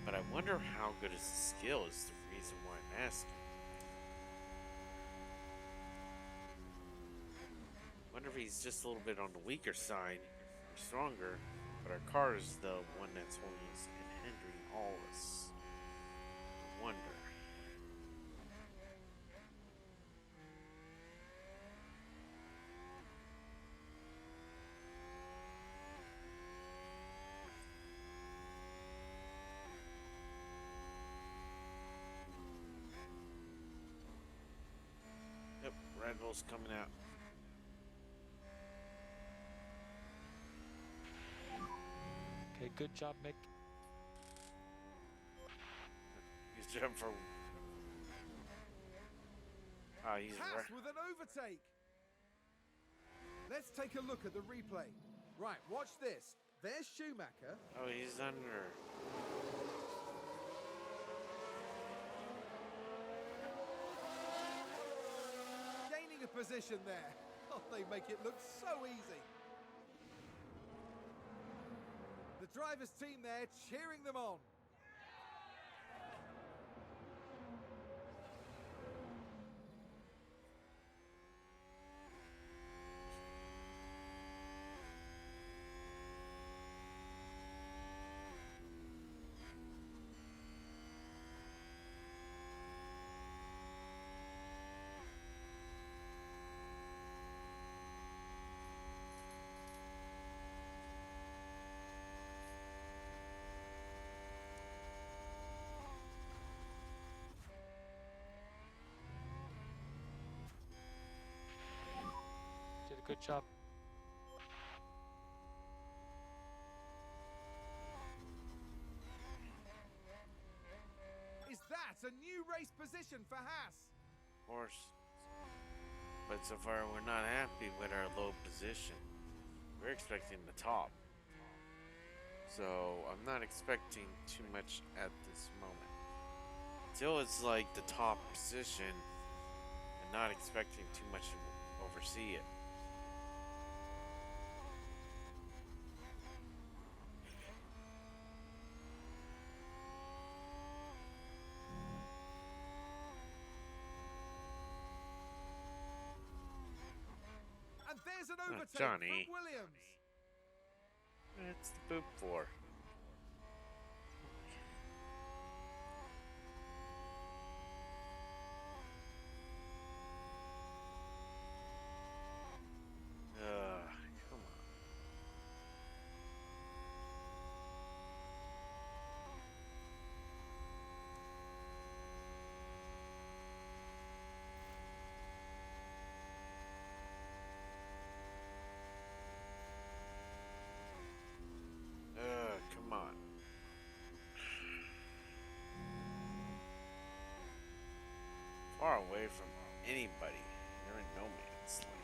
but I wonder how good his skill is the reason why I'm asking. Wonder if he's just a little bit on the weaker side or stronger, but our car is the one that's holding us and hindering all of us. I wonder. Yep, Red Bull's coming out. Okay, good job, Mick. He's jumping for. Ah, he's Haas right. with an overtake. Let's take a look at the replay. Right, watch this. There's Schumacher. Oh, he's under. Gaining a position there. Oh, they make it look so easy. The driver's team there cheering them on. Did a good job. Is that a new race position for Haas? Of course. But so far, we're not happy with our low position. We're expecting the top. So, I'm not expecting too much at this moment. Until it's like the top position, I'm not expecting too much to oversee it. And there's an overtake Johnny. from Williams. It's the boop for. Come on. Come on. Far away from anybody. You're in no man's land.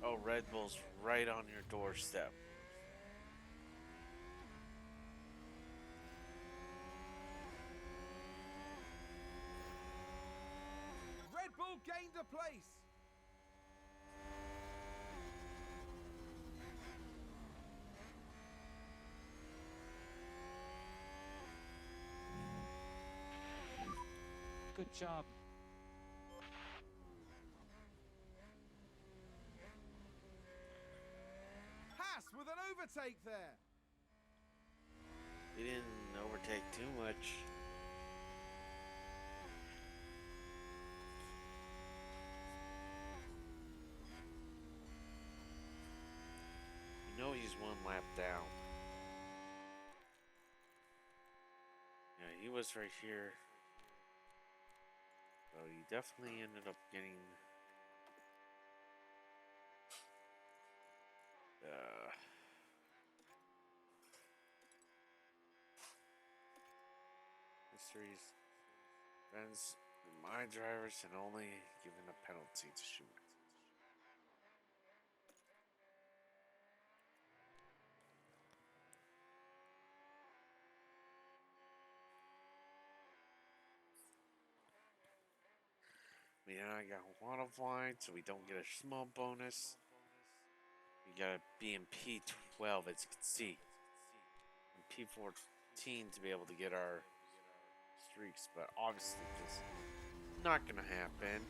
Oh, Red Bull's right on your doorstep. Red Bull gained a place. Good job. Haas with an overtake there. He didn't overtake too much. You know he's one lap down. Yeah, he was right here. So he definitely ended up getting Mysteries. Friends, My drivers and only given a penalty to shoot. Yeah, I got one of wine, so we don't get a small bonus. We got to be in P12, as you can see. And P14 to be able to get our streaks, but obviously just not gonna happen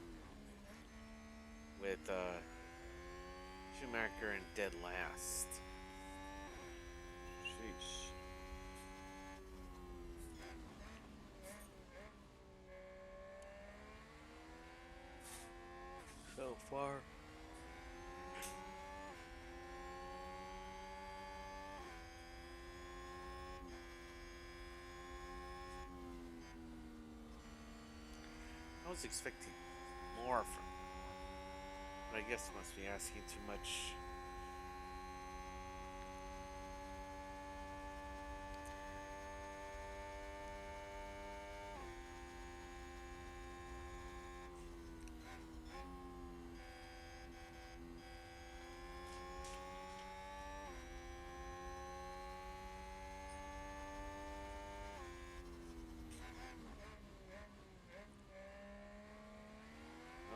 with Schumacher and dead last. Sheesh. So far. I was expecting more from him, but I guess I must be asking too much.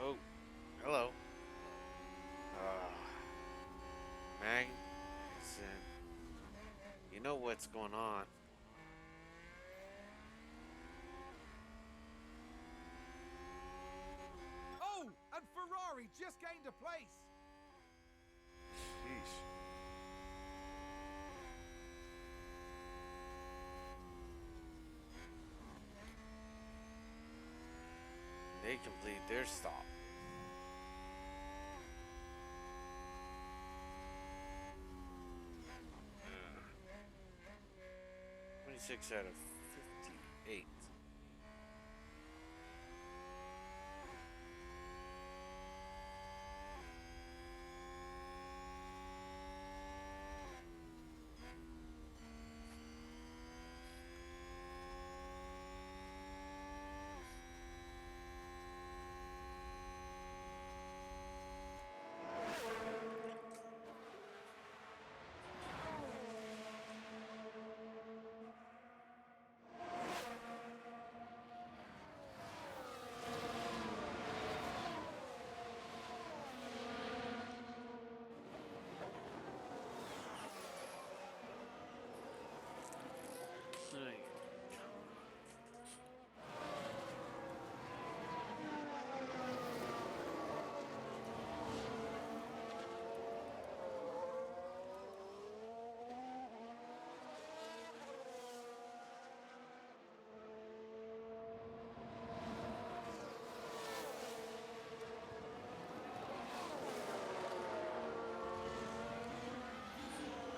Oh, hello. Magnuson. You know what's going on. Oh, and Ferrari just gained a place. Sheesh. They complete their stop. Uh, 26 out of 58.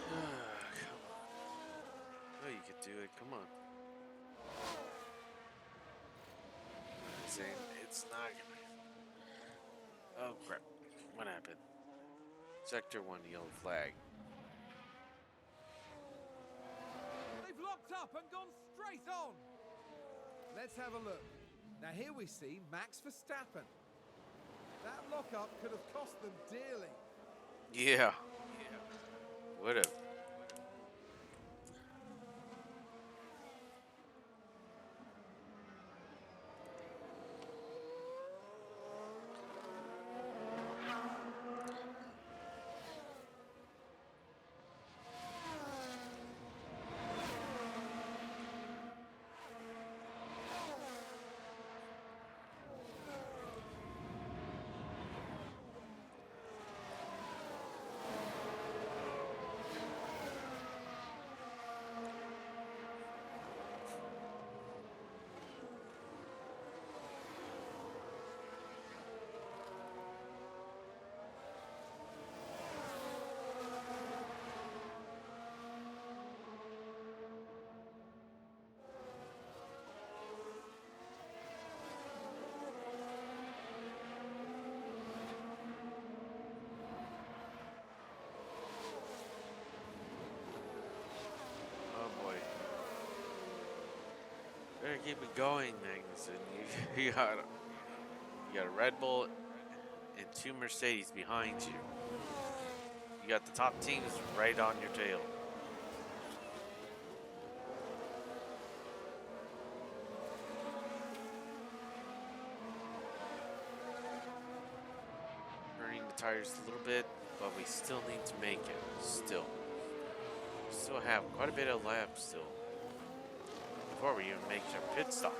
Come on. Oh, you could do it. Come on. I'm saying it's not gonna. Oh crap! What happened? Sector 1 yellow flag. They've locked up and gone straight on. Let's have a look. Now here we see Max Verstappen. That lockup could have cost them dearly. Yeah. Would have. Better keep it going, Magnuson. You got a Red Bull and 2 Mercedes behind you. You got the top teams right on your tail. Burning the tires a little bit, but we still need to make it. Still have quite a bit of laps still before we even make our pit stop.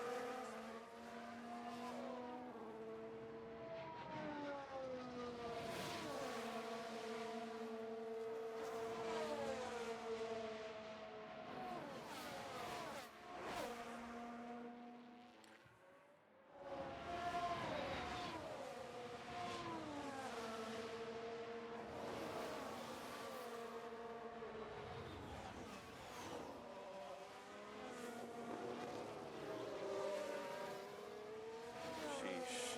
Sheesh.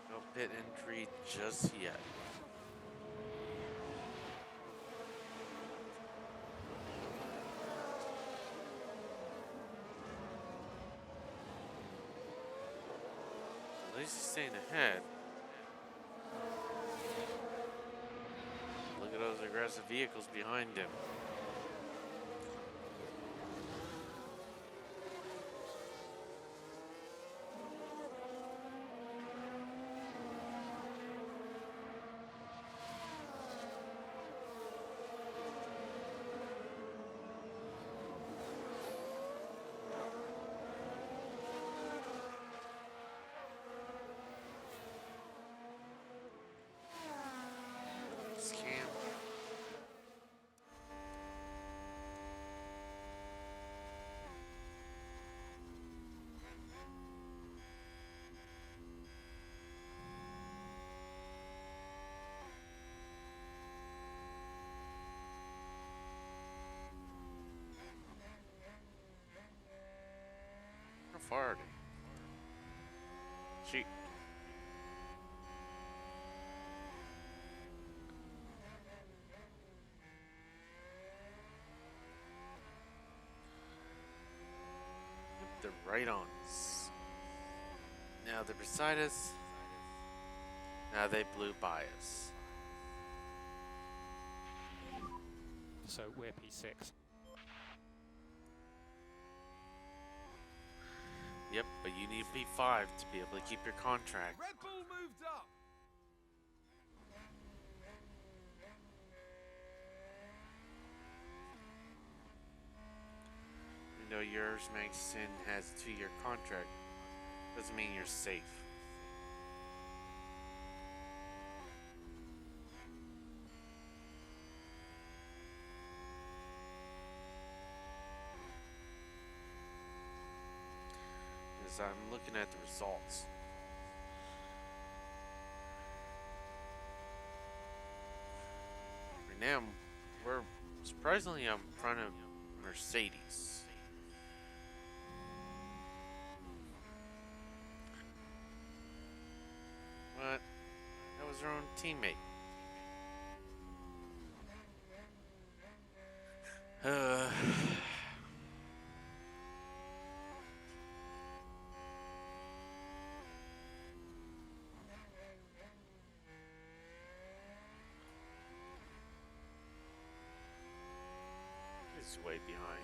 No pit entry just yet. At least he's staying ahead. Look at those aggressive vehicles behind him. Scam. How far are they? Shoot. They're right on us. Now they're beside us. Now they blew by us. So we're P6. Yep, but you need P5 to be able to keep your contract. Red Bull moved up. Even though yours, Maxson, has a 2-year contract, doesn't mean you're safe. As I'm looking at the results. Right now, we're surprisingly in front of Mercedes. But that was our own teammate. He's way behind.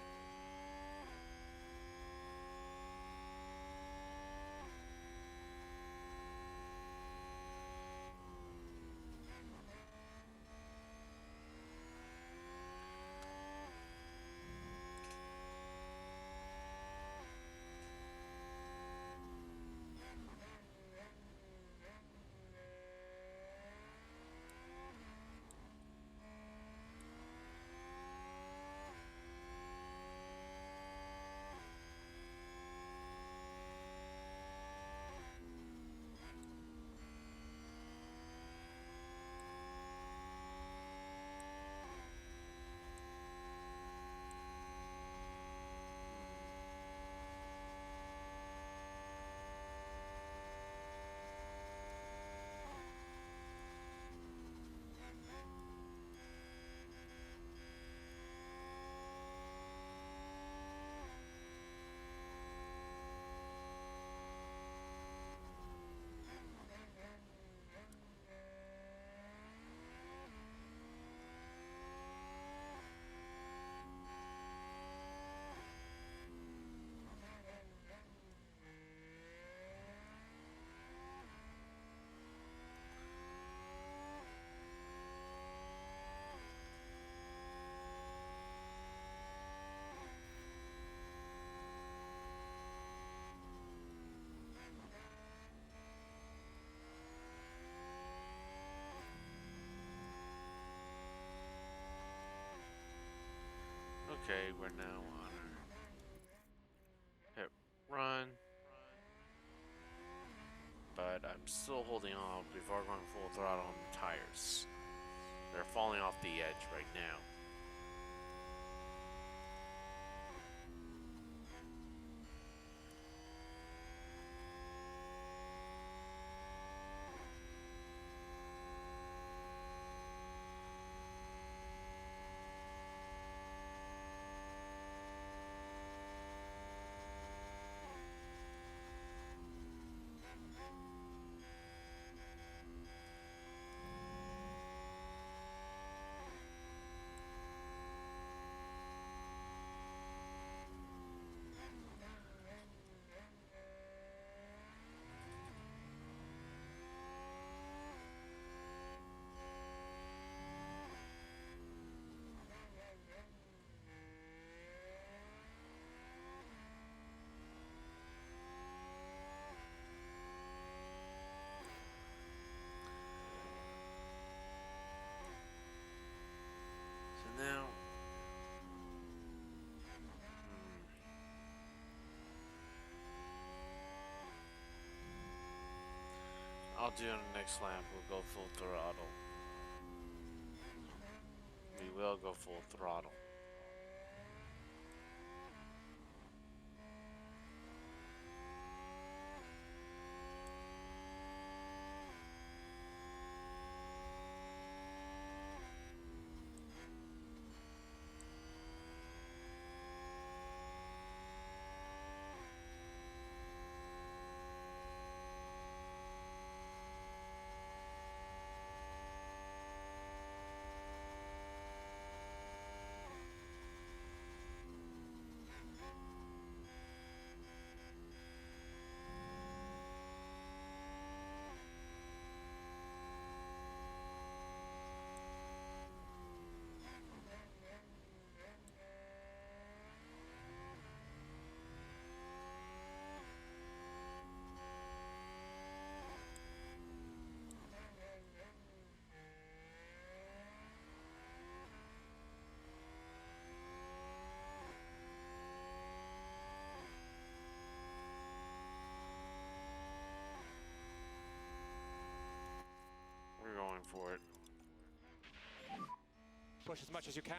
Okay, we're now on our hit run. But I'm still holding on before going full throttle on the tires. They're falling off the edge right now. So now, I'll do on the next lap. We'll go full throttle. We will go full throttle. We're going for it. Push as much as you can.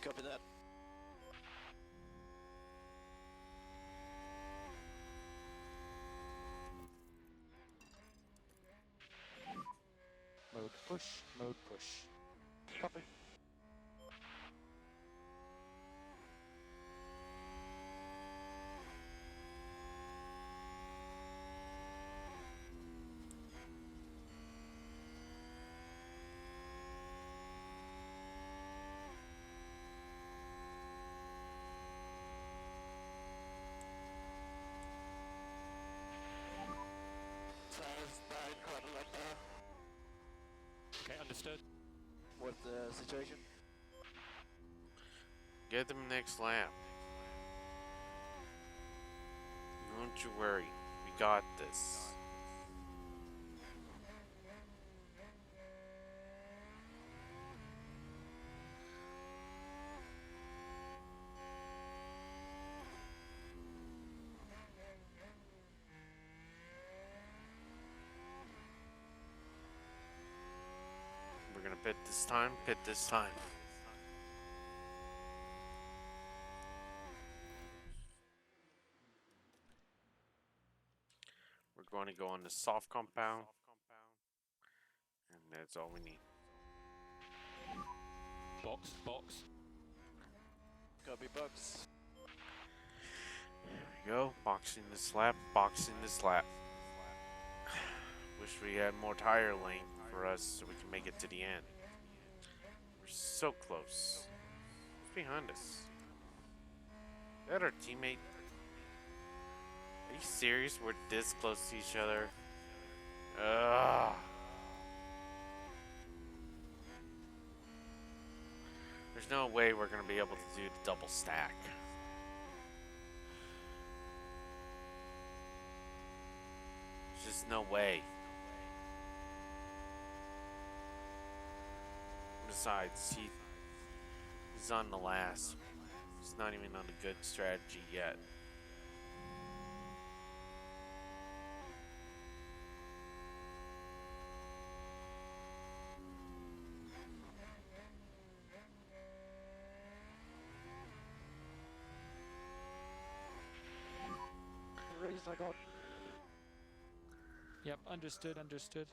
Copy that. Mode push, mode push. Copy. Okay, understood. What's the situation? Get them next lap. Don't you worry. We got this. We're gonna pit this time, pit this time. We're going to go on the soft compound, and that's all we need. Box, box. Copy box. There we go. Boxing this lap, boxing this lap. Wish we had more tire length for us so we can make it to the end. We're so close. Who's behind us? Is that our teammate? Are you serious? We're this close to each other. Ugh. There's no way we're gonna be able to do the double stack. There's just no way. Besides, he's on the last It's not even on a good strategy yet. Raise I got. Yep, understood, understood.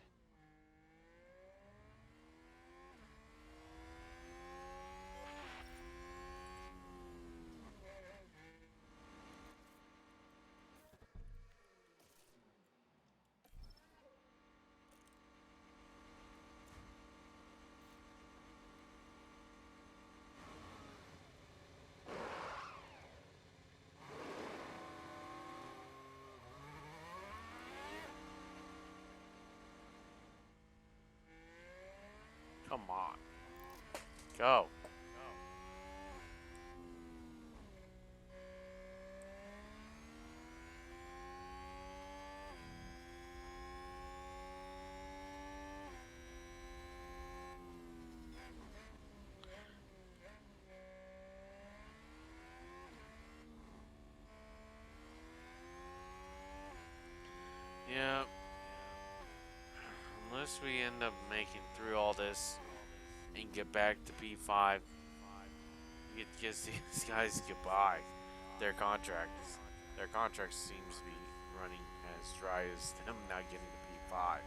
Come on. Go. Yeah. Unless we end up making through all this and get back to P5, we get to kiss these guys goodbye. Their contracts. Their contract seems to be running as dry as them not getting to P5.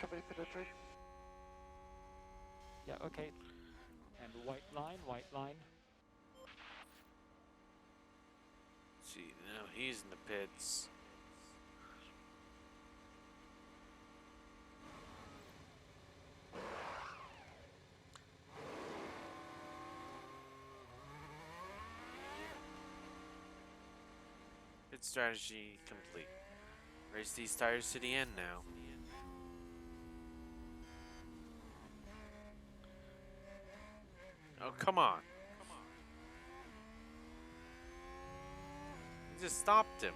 Copy penetrate. Yeah, okay. And white line, white line. See, now he's in the pits. Pit strategy complete. Race these tires to the end now. Oh, come on. He just stopped him.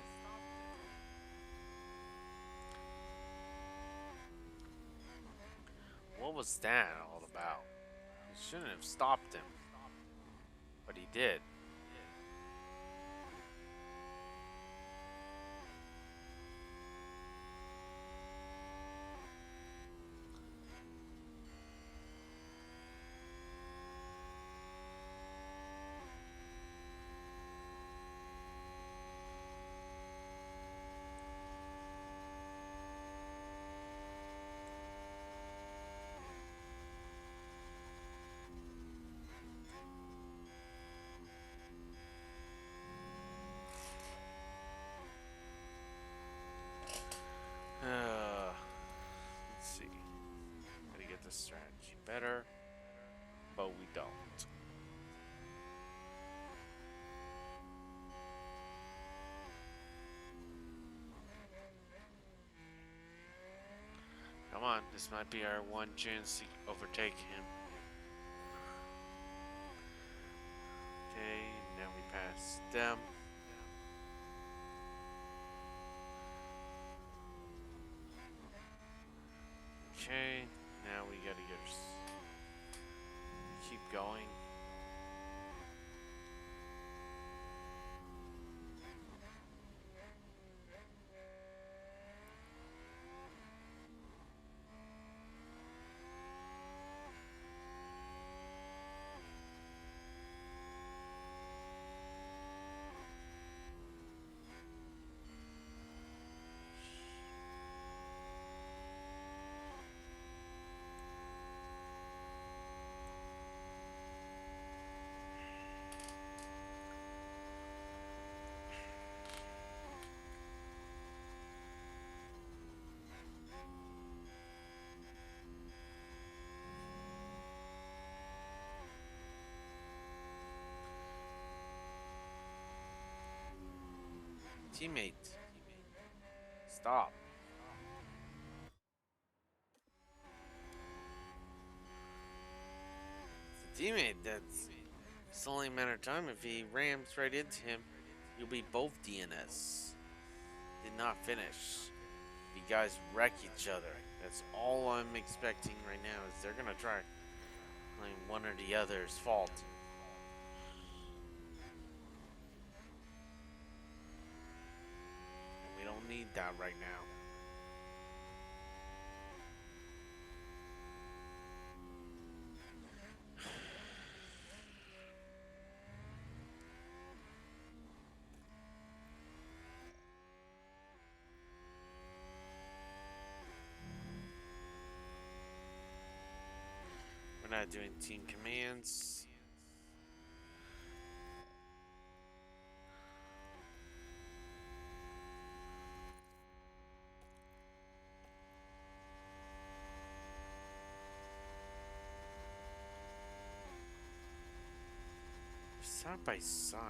What was that all about? He shouldn't have stopped him. But he did. Let's see. Gotta get this strategy better, but we don't. Come on, this might be our one chance to overtake him. Okay, now we pass them. Okay, now we gotta keep going. Teammate, stop. It's the teammate that's It's only a matter of time. If he rams right into him, you'll be both DNS. Did not finish. You guys wreck each other. That's all I'm expecting right now. Is they're gonna try playing one or the other's fault. And we don't need that right now. We're not doing team commands. Side by side.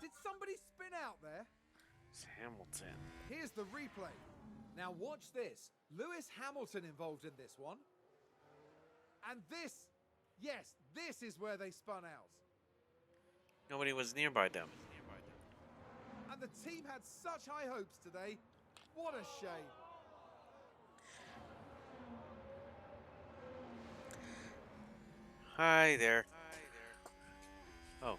Did somebody spin out there? It's Hamilton. Here's the replay. Now watch this. Lewis Hamilton involved in this one. And this, yes, this is where they spun out. Nobody was nearby them. And the team had such high hopes today. What a shame. Hi there. Oh,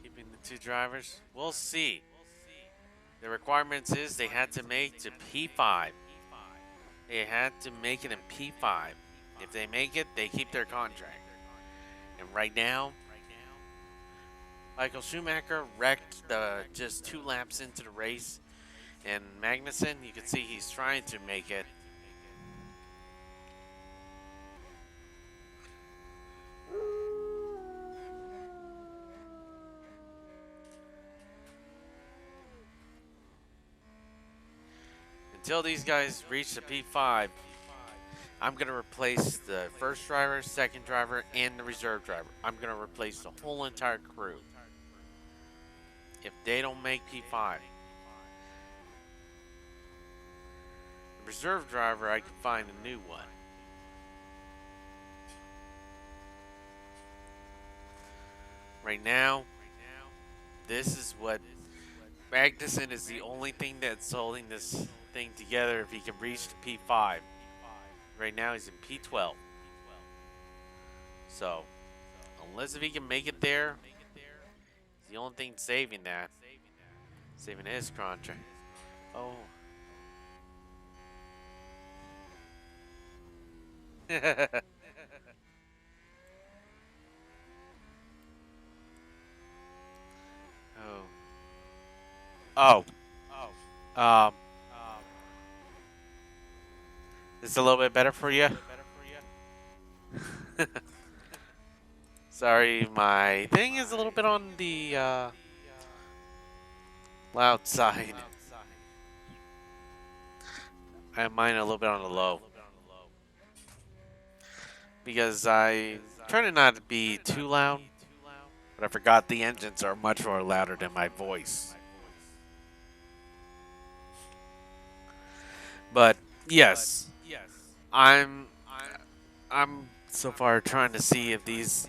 keeping the two drivers. We'll see. The requirements is they had to make to P5. They had to make it in P5. If they make it, they keep their contract. And right now, Michael Schumacher wrecked just 2 laps into the race. And Magnussen, you can see he's trying to make it. Until these guys reach the P5, I'm going to replace the first driver, second driver, and the reserve driver. I'm going to replace the whole entire crew. If they don't make P5. The reserve driver, I can find a new one. Right now, this is what Magnussen is the only thing that's holding this thing together if he can reach the P5. Right now he's in P12. So, unless if he can make it there, it's the only thing saving that. Saving his contract. Oh. Oh. Is it a little bit better for you? Sorry, my thing is a little bit on the loud side. I have mine a little bit on the low. Because I try to not be too loud, but I forgot the engines are much more louder than my voice. But yes, I'm so far trying to see if these.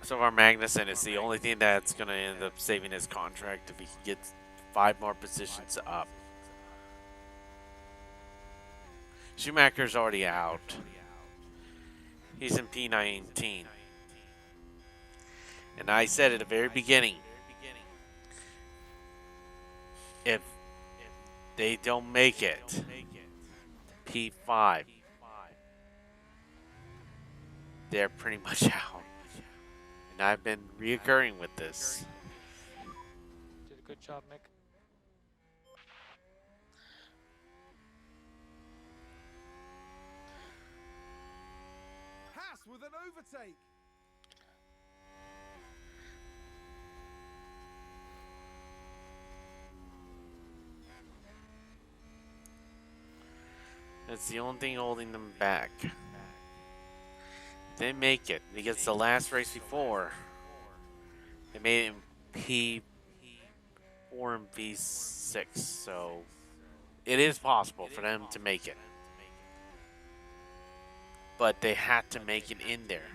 So far, Magnussen is the only thing that's going to end up saving his contract if he can get 5 more positions up. Schumacher's already out. He's in P19. And I said at the very beginning, if they don't make it, P5, they're pretty much out. And I've been reoccurring with this. Did a good job, Mick. Haas with an overtake. That's the only thing holding them back. They make it because the last race before they made it in P4 and V6, so it is possible for them to make it. But they had to make it in there,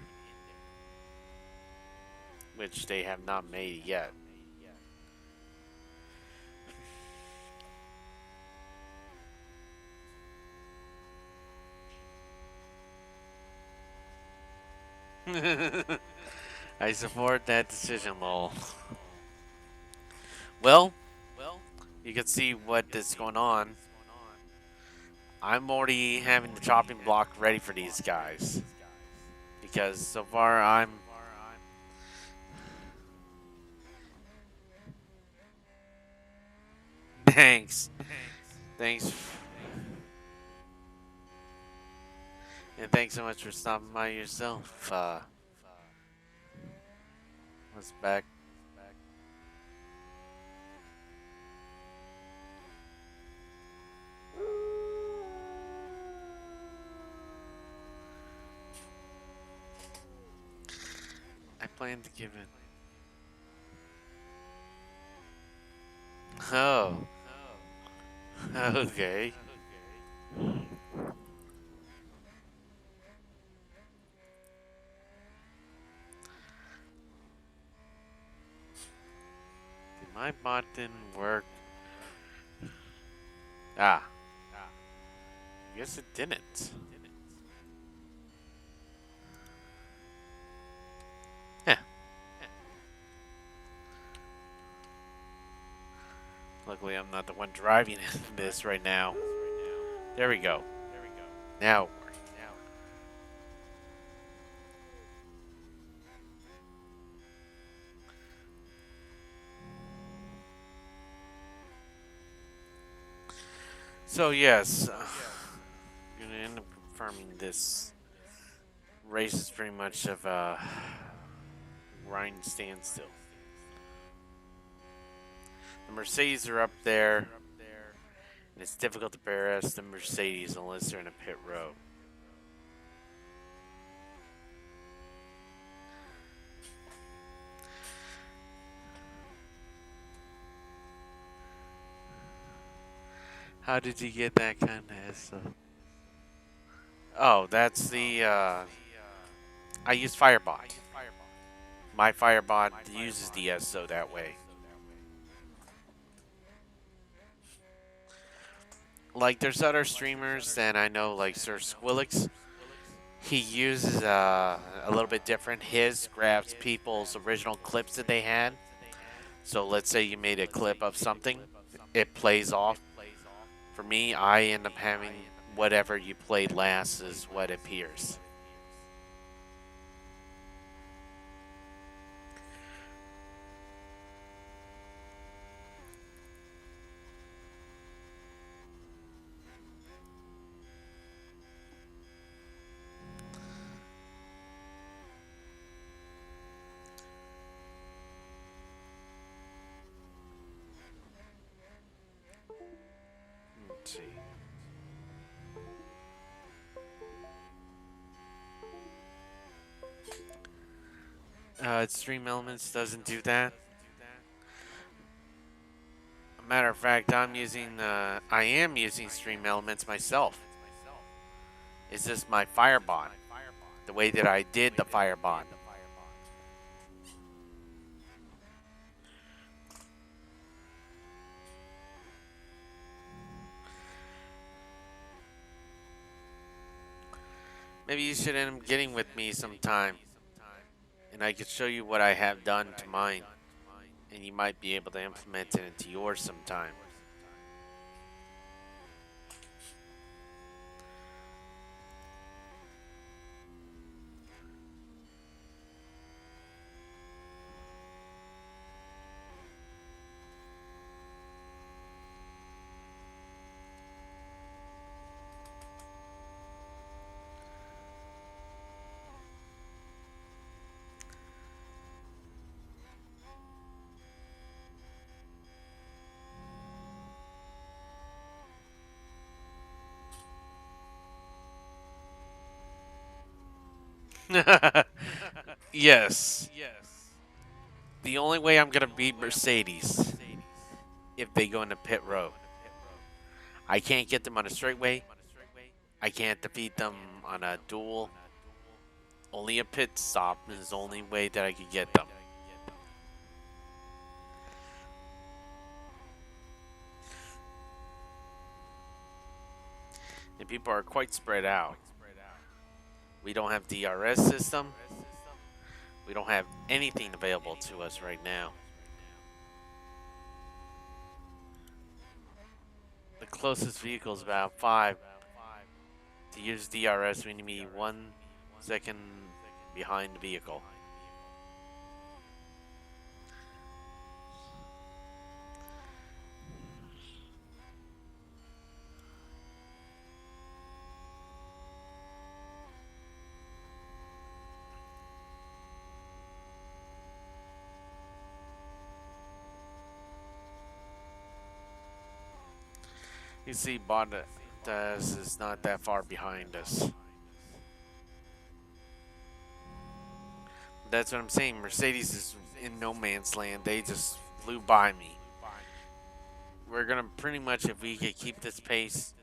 which they have not made yet. I support that decision, lol. Well, you can see what is going on. I'm already having the chopping block ready for these guys. Because so far I'm... Thanks. Thanks. And thanks so much for stopping by yourself. Let's back. I plan to give it. Oh. Okay. My bot didn't work. Ah. I guess it didn't. Heh. Luckily, I'm not the one driving this right now. There we go. Now it worked. So yes, I'm gonna end up confirming this race is pretty much of a grind standstill. The Mercedes are up there, and it's difficult to bear the Mercedes unless they're in a pit road. How did you get that kind of stuff? Oh, that's the, I use Firebot. My Firebot uses the SO that way. Like, there's other streamers that I know, like Sir Squillix. He uses a little bit different. His grabs people's original clips that they had. So let's say you made a clip of something, it plays off. For me, I end up having whatever you played last is what appears. Let's see. Stream Elements doesn't do that. Matter of fact, I am using Stream Elements myself. It's just my Firebot. The way that I did the Firebot. Maybe you should end up getting with me sometime. And I could show you what I have done to mine. And you might be able to implement it into yours sometime. Yes. the only way I'm gonna beat Mercedes if they go into pit road. I can't get them on a straightaway. I can't defeat them on a duel. Only a pit stop is the only way that I could get them. And people are quite spread out. We don't have DRS system. We don't have anything available to us right now. The closest vehicle is about 5. To use DRS, we need to be 1 second behind the vehicle. You see, Bottas is not that far behind us. That's what I'm saying. Mercedes is in no man's land. They just flew by me. We're gonna pretty much, if we could keep this pace,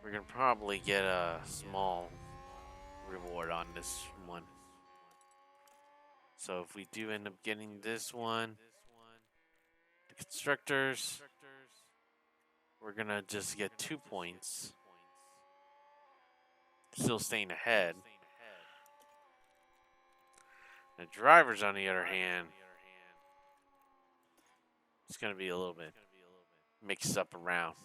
we're gonna probably get a small reward on this one. So if we do end up getting this one, the constructors, we're gonna just get 2 points. Still staying ahead. The drivers, on the other hand, it's gonna be a little bit mixed up around.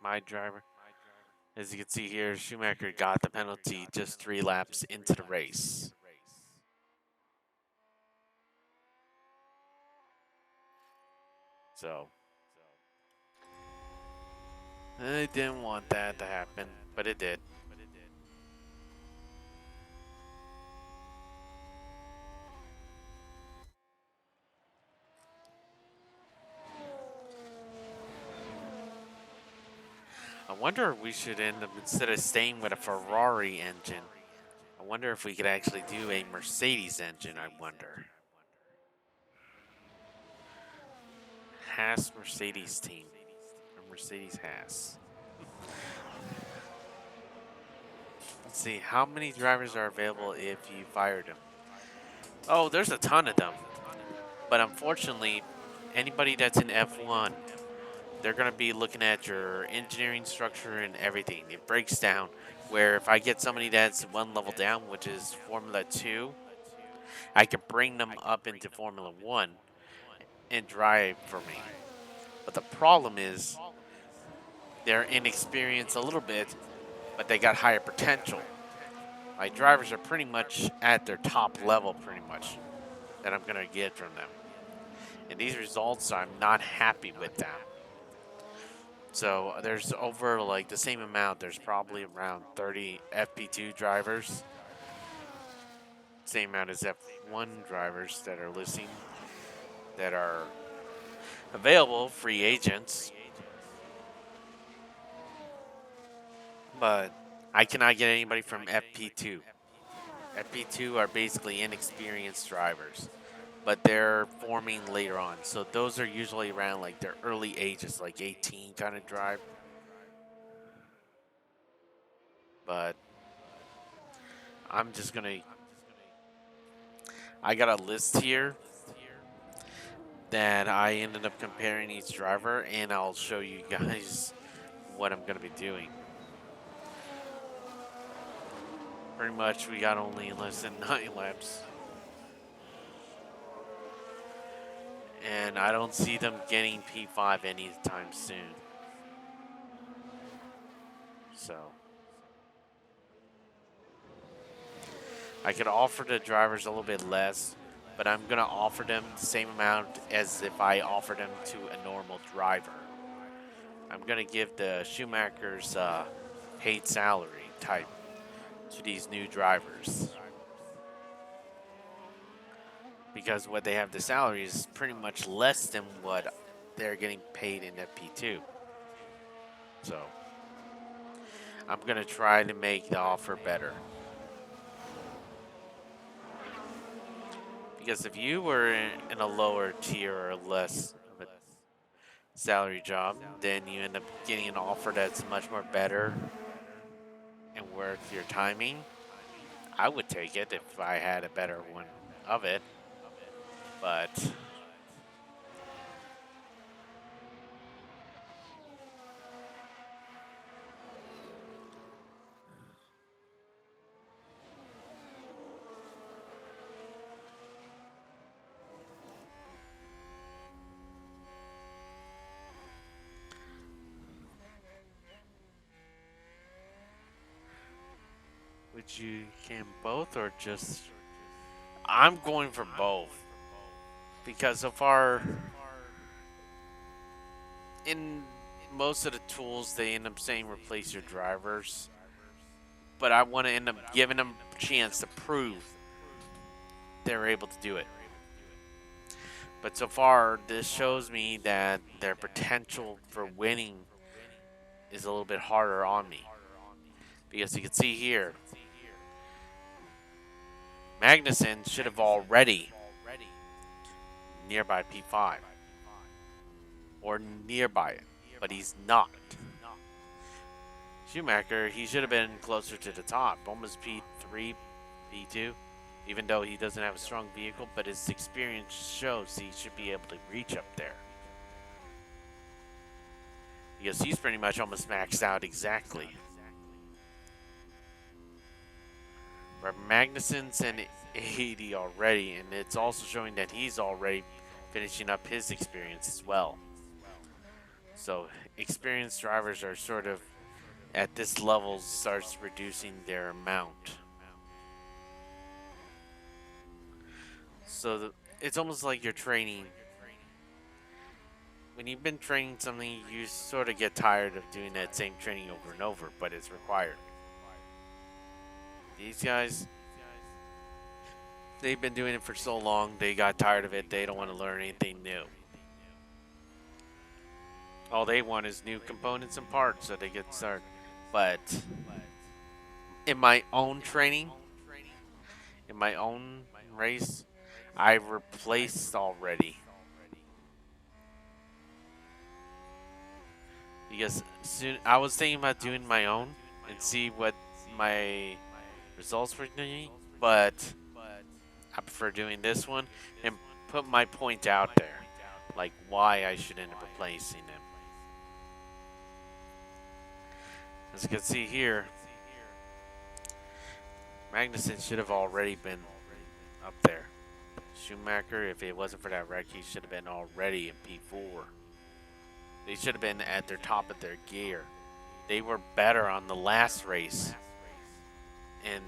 My driver, as you can see here, Schumacher got the penalty just 3 laps into the race. So, I didn't want that to happen, but it did. I wonder if we should end up, instead of staying with a Ferrari engine, I wonder if we could actually do a Mercedes engine, I wonder. Haas Mercedes team. Or Mercedes Haas. Let's see, how many drivers are available if you fired them? Oh, there's a ton of them. But unfortunately, anybody that's in F1, they're going to be looking at your engineering structure and everything. It breaks down where if I get somebody that's 1 level down, which is Formula 2, I can bring them up into Formula 1 and drive for me. But the problem is they're inexperienced a little bit, but they got higher potential. My drivers are pretty much at their top level, pretty much, that I'm going to get from them. And these results, I'm not happy with them. So there's over like the same amount. There's probably around 30 FP2 drivers. Same amount as F1 drivers that are listing, that are available, free agents. But I cannot get anybody from FP2. FP2 are basically inexperienced drivers, but they're forming later on. So those are usually around like their early ages, like 18 kind of drive. But I'm just gonna, I got a list here that I ended up comparing each driver, and I'll show you guys what I'm gonna be doing. Pretty much we got only less than 9 laps. And I don't see them getting P5 anytime soon. So I could offer the drivers a little bit less, but I'm going to offer them the same amount as if I offered them to a normal driver. I'm going to give the Schumachers paid salary type to these new drivers. Because what they have the salary is pretty much less than what they're getting paid in FP2. So I'm going to try to make the offer better. Because if you were in a lower tier or less of a salary job, then you end up getting an offer that's much more better and worth your timing. I would take it if I had a better one of it, but would you can both or just? I'm going for both because so far in most of the tools they end up saying replace your drivers, but I want to end up giving them a chance to prove they're able to do it. But so far, this shows me that their potential for winning is a little bit harder on me. Because you can see here, Magnussen should have already nearby P5 or nearby it, but he's not. Schumacher, he should have been closer to the top, almost P3, P2, even though he doesn't have a strong vehicle, but his experience shows he should be able to reach up there. Because he's pretty much almost maxed out exactly. But Magnussen's in 80 already, and it's also showing that he's already finishing up his experience as well. So experienced drivers are sort of at this level starts reducing their amount. So it's almost like you're training. When you've been training something, you sort of get tired of doing that same training over and over, but it's required. These guys, they've been doing it for so long, they got tired of it. They don't want to learn anything new. All they want is new components and parts so they get started. But in my own training, in my own race, I've replaced already. Because soon I was thinking about doing my own and see what my results were doing, but I prefer doing this one and put my point out there, like why I should end up replacing him. As you can see here, Magnussen should have already been up there. Schumacher, if it wasn't for that wreck, he should have been already in P4. They should have been at their top of their gear. They were better on the last race. And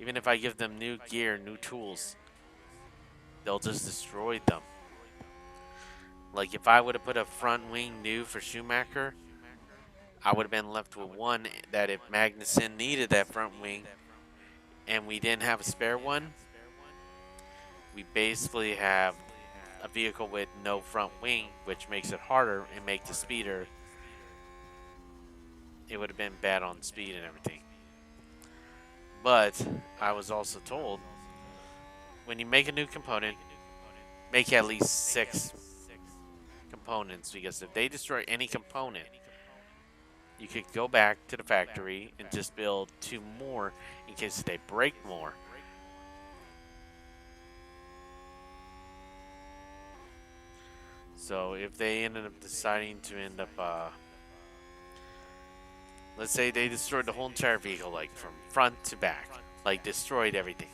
even if I give them new gear, new tools, they'll just destroy them. Like if I would have put a front wing new for Schumacher, I would have been left with one that if Magnussen needed that front wing and we didn't have a spare one, we basically have a vehicle with no front wing, which makes it harder and make the speeder. It would have been bad on speed and everything. But I was also told, when you make a new component, make at least 6 components, because if they destroy any component, you could go back to the factory and just build 2 more in case they break more. So if they ended up deciding to end up, let's say they destroyed the whole entire vehicle, like from front to back, like destroyed everything.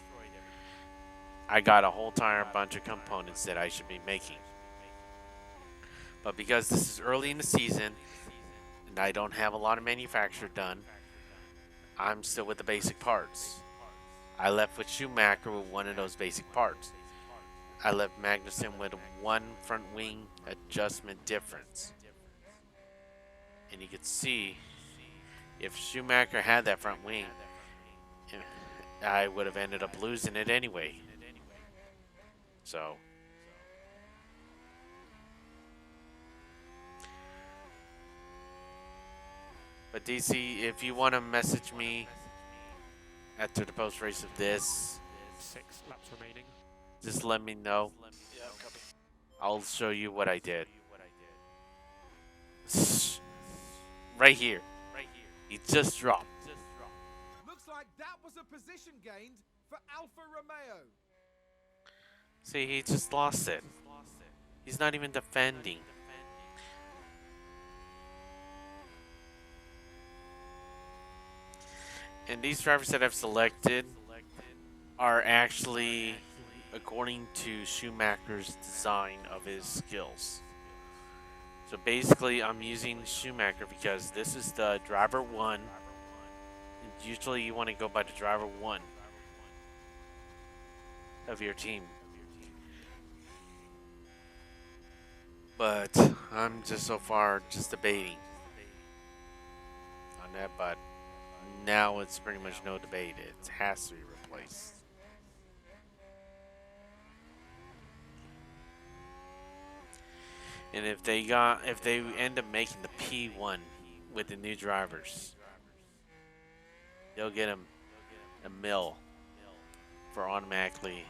I got a whole entire bunch of components that I should be making. But because this is early in the season, and I don't have a lot of manufacture done, I'm still with the basic parts. I left with Schumacher with one of those basic parts. I left Magnussen with 1 front wing adjustment difference. And you can see, if Schumacher had that front wing, I would have ended up losing it anyway. So but DC, if you want to message me after the post race of this 6 laps remaining. Just let me know. Yeah, copy. I'll show you what I did. Right here. He just dropped. Looks like that was a position gained for Alfa Romeo. See, he just lost it. He's not even defending. And these drivers that I've selected are actually according to Schumacher's design of his skills. So basically, I'm using Schumacher because this is the driver one. And usually, you want to go by the driver one of your team. But I'm just so far just debating on that. But now it's pretty much no debate. It has to be replaced. And if they end up making the P1 with the new drivers, they'll get him a mil for automatically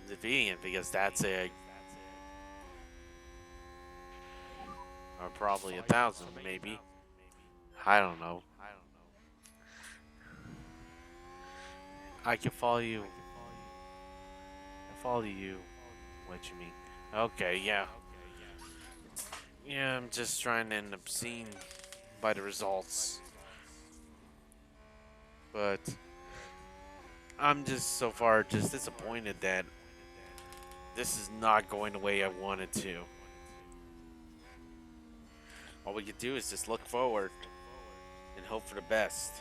defeating it because that's a or probably 1,000 maybe. I don't know. I can follow you. I follow you. What you mean? Okay, yeah. Yeah, I'm just trying to end up seeing by the results. But I'm just so far just disappointed that this is not going the way I wanted to. All we could do is just look forward and hope for the best.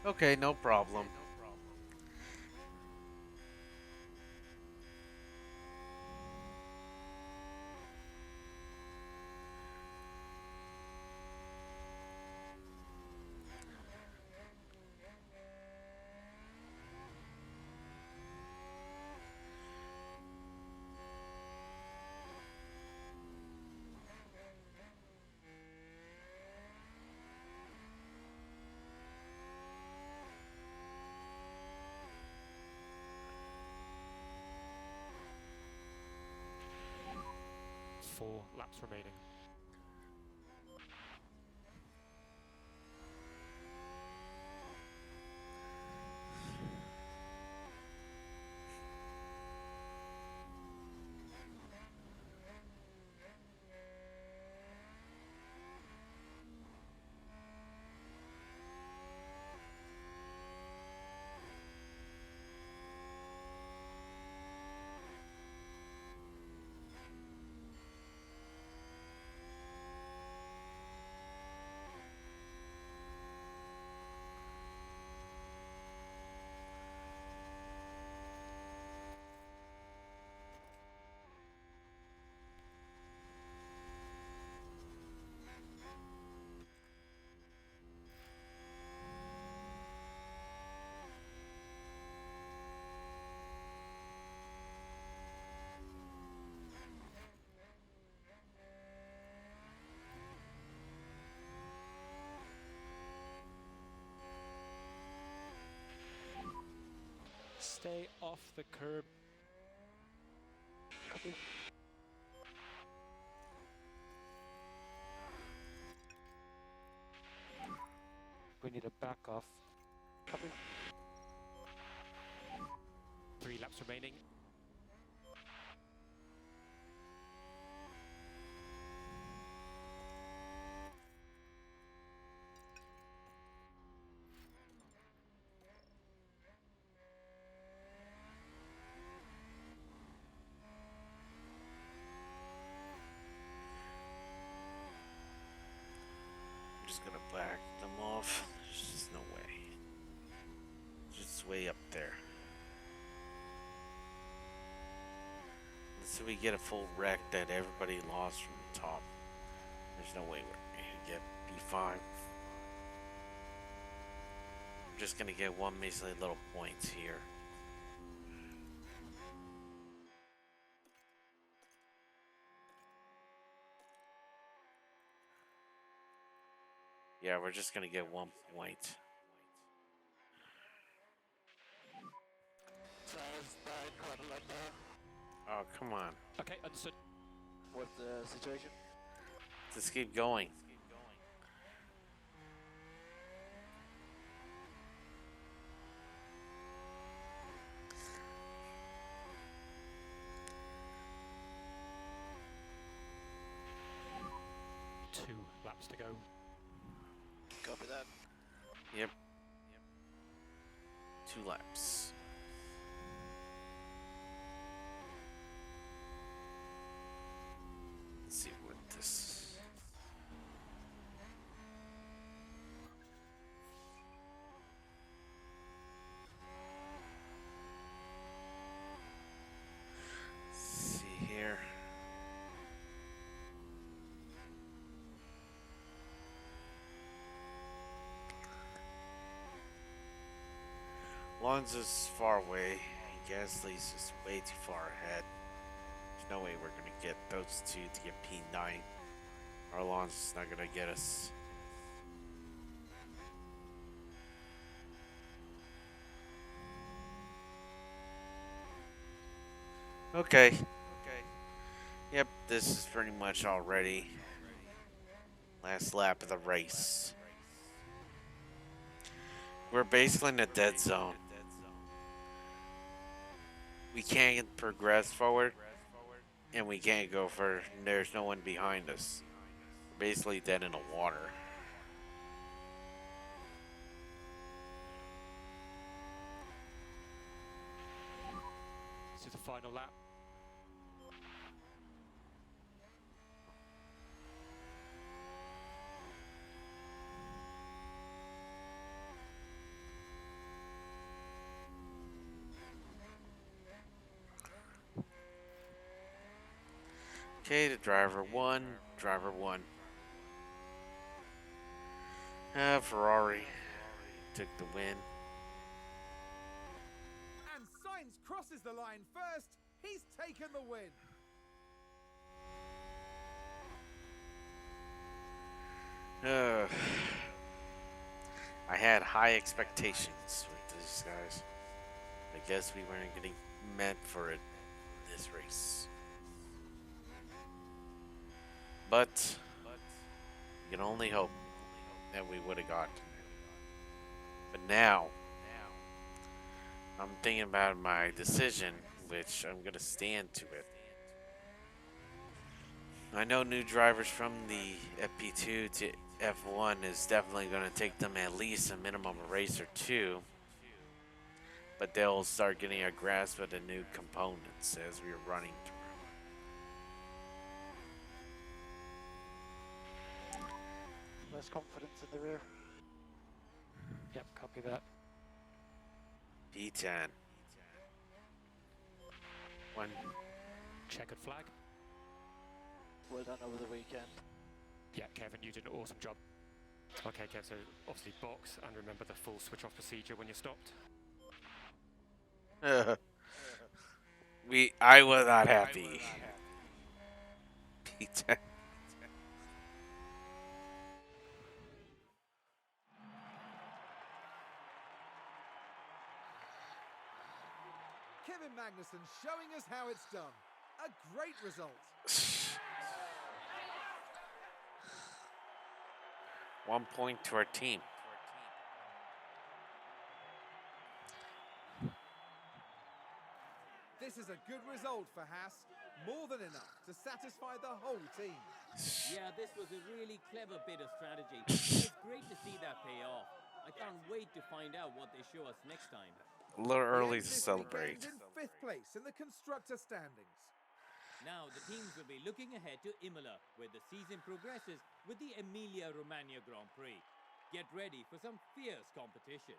Okay, no problem. Four laps remaining. Stay off the curb. Copy. We need a back off. Copy. 3 laps remaining. I'm just gonna back them off. There's just no way. Just way up there. Let's see if we get a full wreck that everybody lost from the top. There's no way we're gonna get P5. I'm just gonna get one measly little points here. Yeah, we're just gonna get 1 point. Tires dying quite a lot now. Oh, come on. Okay, understood. What's the situation? Just keep going. Two laps to go. Copy that. Yep. 2 laps. Let's see what this. Let's see here. Lonzo's far away. Gasly's just way too far ahead. There's no way we're gonna get those two to get P9. Our Alonso's not gonna get us. Okay. Yep, this is pretty much already last lap of the race. We're basically in a dead zone. We can't progress forward, and we can't go further. There's no one behind us. We're basically dead in the water. This is the final lap. Okay, the driver won. Driver won. Ferrari took the win. And Sainz crosses the line first. He's taken the win. I had high expectations with these guys. I guess we weren't getting meant for it this race. But you can only hope that we would have gotten it. But now, I'm thinking about my decision, which I'm going to stand to it. I know new drivers from the FP2 to F1 is definitely going to take them at least a minimum of a race or two. But they'll start getting a grasp of the new components as we are running through. Less confidence in the rear. Yep, copy that. P10. One. Checkered flag. Well done over the weekend. Yeah, Kevin, you did an awesome job. Okay, Kev, so obviously box and remember the full switch off procedure when you're stopped. I was not happy. P10. Kevin Magnussen showing us how it's done. A great result. 1 point to our team. This is a good result for Haas. More than enough to satisfy the whole team. Yeah, this was a really clever bit of strategy. It's great to see that pay off. I can't wait to find out what they show us next time. A little early The to Exit celebrate. begins in 5th place in the constructor standings. Now, the teams will be looking ahead to Imola, where the season progresses with the Emilia-Romagna Grand Prix. Get ready for some fierce competition.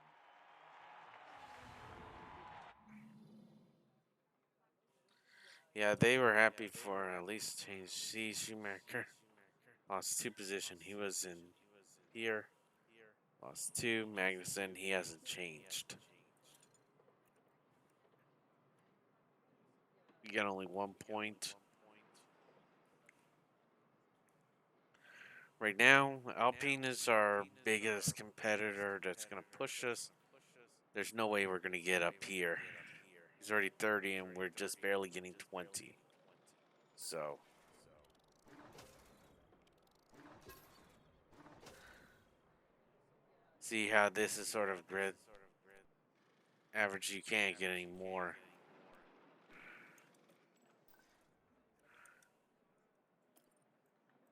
Yeah, they were happy for at least change. See, Schumacher lost 2 position. He was in here. Lost 2. Magnussen, he hasn't changed. You got only 1 point. Right now, Alpine is our biggest competitor that's going to push us. There's no way we're going to get up here. He's already 30 and we're just barely getting 20. So, see how this is sort of grid average. You can't get any more.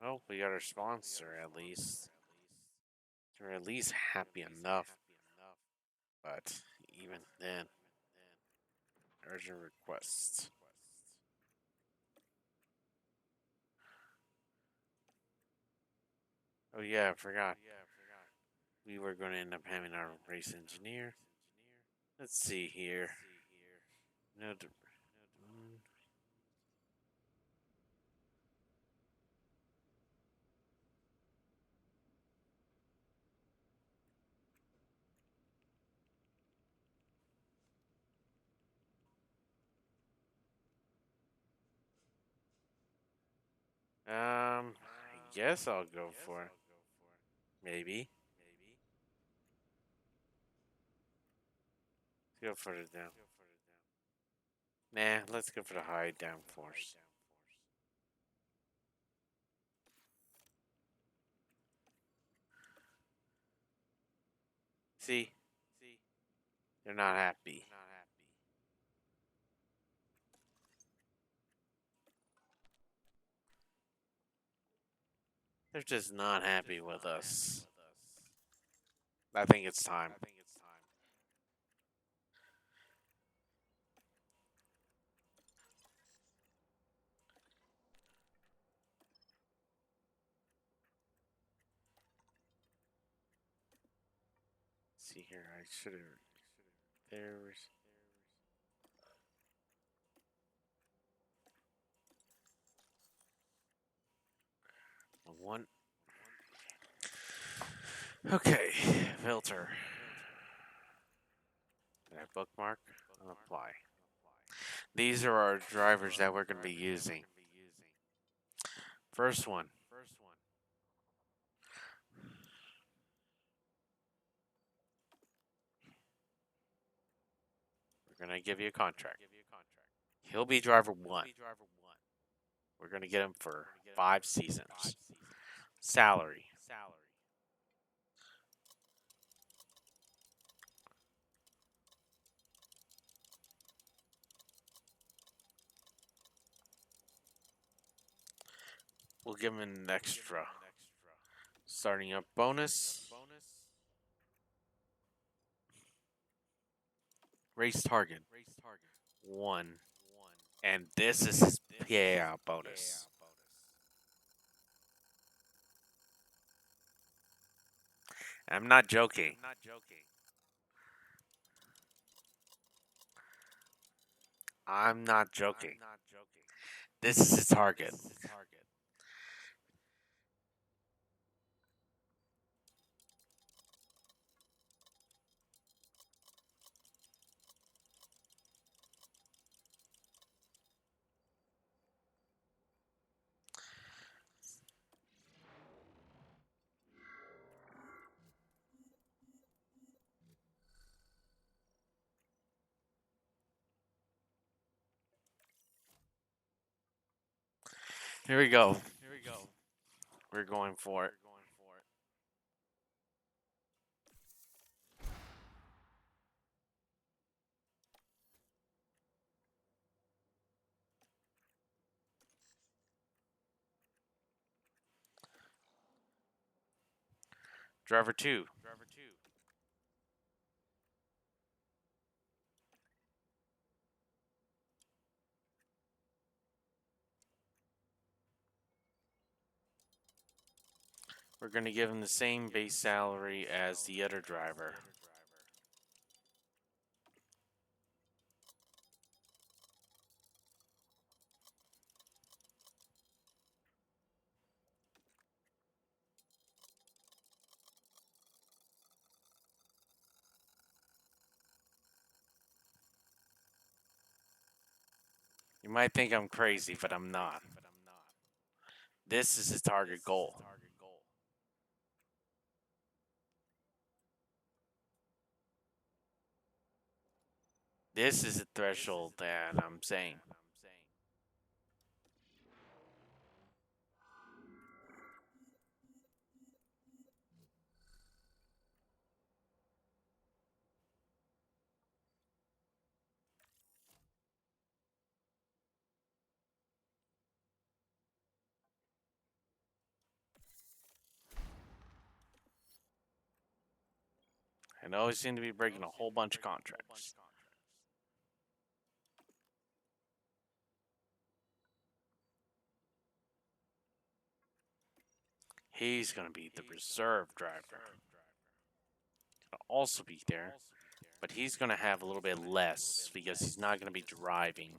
Oh, we got our sponsor at least. We're at least happy enough. But even then, urgent requests. Oh yeah, I forgot. We were going to end up having our race engineer. Let's see here. No. I guess I'll go for it. Maybe. Let's go for the down. Nah, let's go for the high downforce. See? They're not happy. They're just not happy with us. I think it's time. See here, I should have. There's. One. Okay, filter. That bookmark. Apply. These are our drivers that we're going to be using. First one. We're going to give you a contract. He'll be driver one. We're going to get him for 5 seasons. Salary. We'll give him an extra. Starting up bonus. Race target. 1. And this is his payout bonus. I'm not joking. I'm not joking. This is his target. Here we go. We're going for it. Driver 2. We're going to give him the same base salary as the other driver. You might think I'm crazy, but I'm not. This is his target goal. This is the threshold that I'm saying. And always seem to be breaking a whole bunch of contracts. He's going to be the reserve driver. Gonna also be there, but he's going to have a little bit less because he's not going to be driving.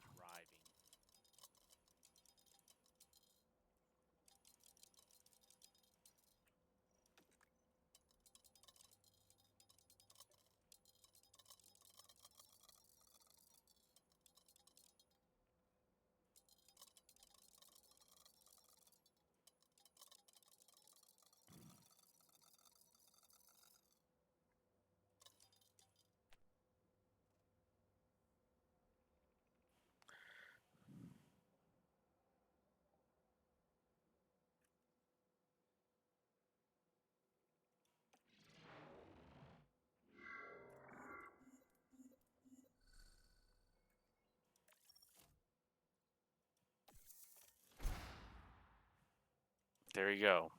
There you go.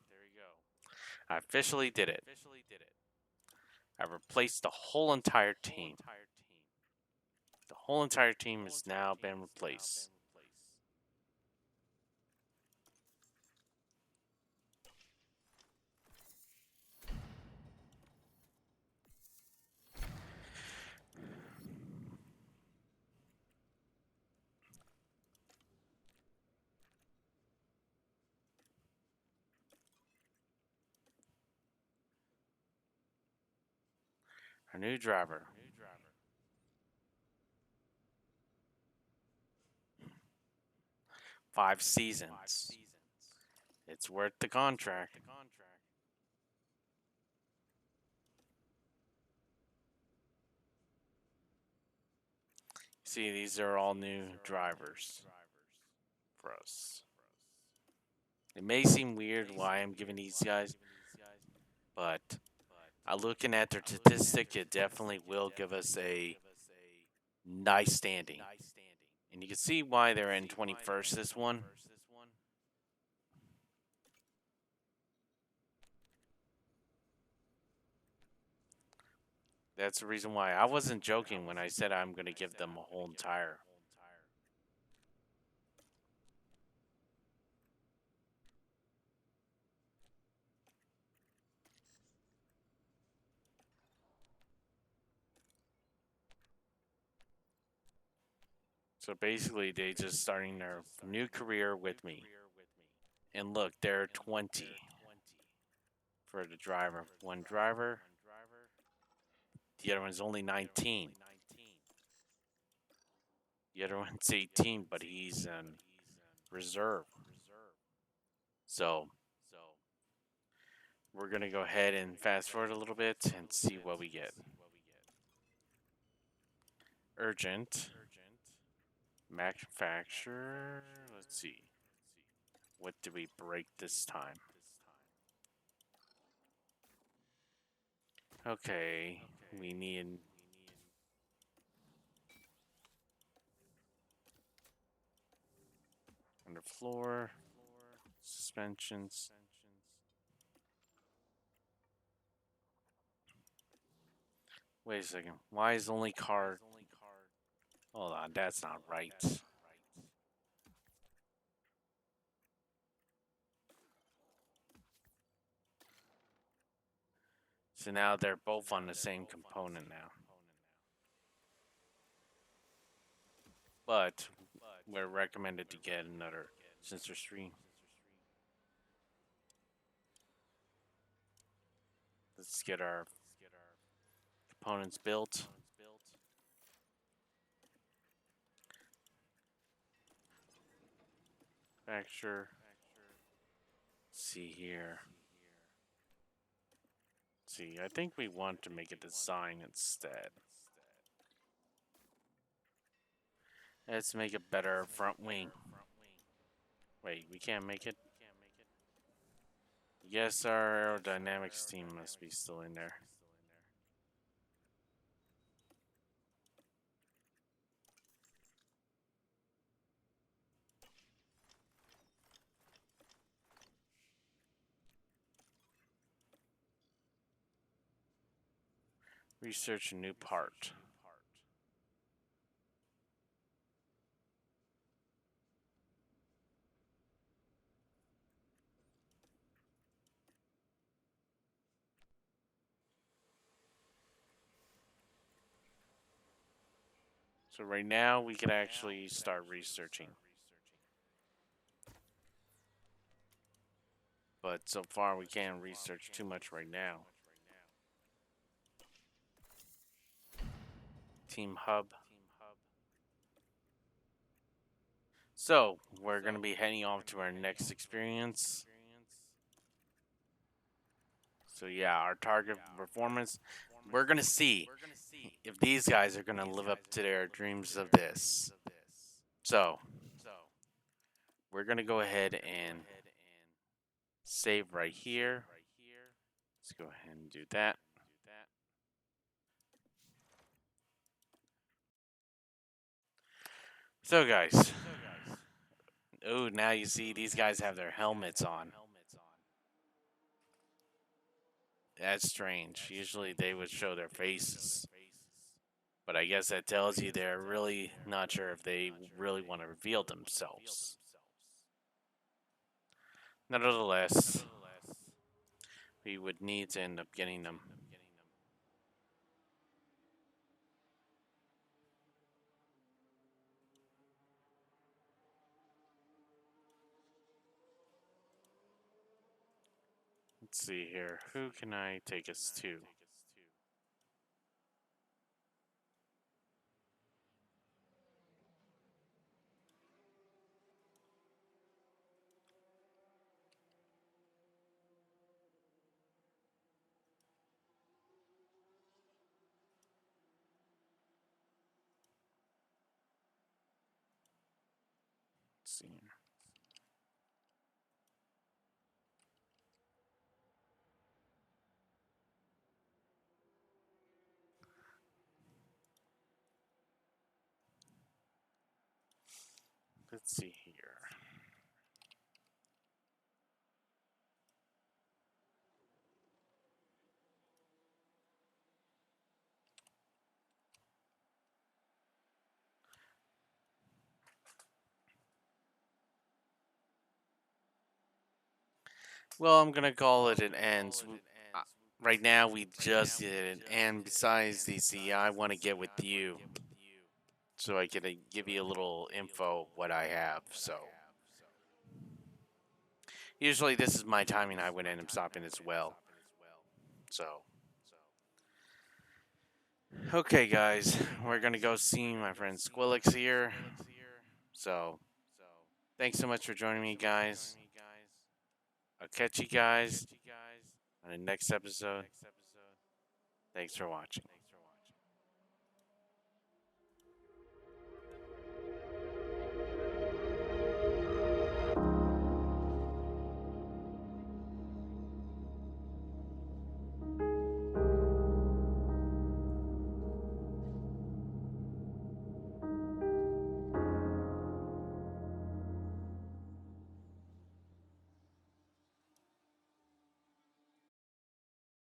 I officially did it. I replaced the whole entire team. The whole entire team has now been replaced. Our new driver. 5 seasons. It's worth the contract. See, these are all new drivers for us. It may seem weird why I'm giving these guys, but looking at their statistic, it definitely will give us a nice standing. And you can see why they're in 21st this one. That's the reason why I wasn't joking when I said I'm going to give them a whole entire. So basically, they just starting their new career with me. And look, they're 20 for the driver. One driver. The other one's only 19. The other one's 18, but he's in reserve. So we're going to go ahead and fast forward a little bit and see what we get. Urgent. Manufacturer. Let's see. What did we break this time? Okay. We need underfloor. Suspensions. Wait a second. Why is only car? Hold on, that's not right. So now they're both on the same component now. But we're recommended to get another sensor stream. Let's get our components built. Manufacturer. See here. See, I think we want to make a design instead. Let's make a better front wing. Wait, we can't make it? Yes, our aerodynamics team must be still in there. Research a new part. So right now we can actually start researching. But so far we can't research too much right now. Team hub. So we're gonna be heading off to our next experience. So yeah, our target performance. We're gonna see if these guys are gonna live up to their dreams of this. So we're gonna go ahead and save right here. Let's go ahead and do that. So guys, oh, now you see these guys have their helmets on. That's strange. Usually they would show their faces. But I guess that tells you they're really not sure if they really want to reveal themselves. Nevertheless, we would need to end up getting them. Let's see here. Who can I take us to? Let's see here. Let's see here. Well, I'm gonna call it an end. Right now, we just did it, and besides DC, I want to get with you so I can give you a little info of what I have. So usually this is my timing. I would end up stopping as well. So okay, guys, we're gonna go see my friend Squillix here. So thanks so much for joining me, guys. I'll catch you guys on the next episode. Thanks for watching.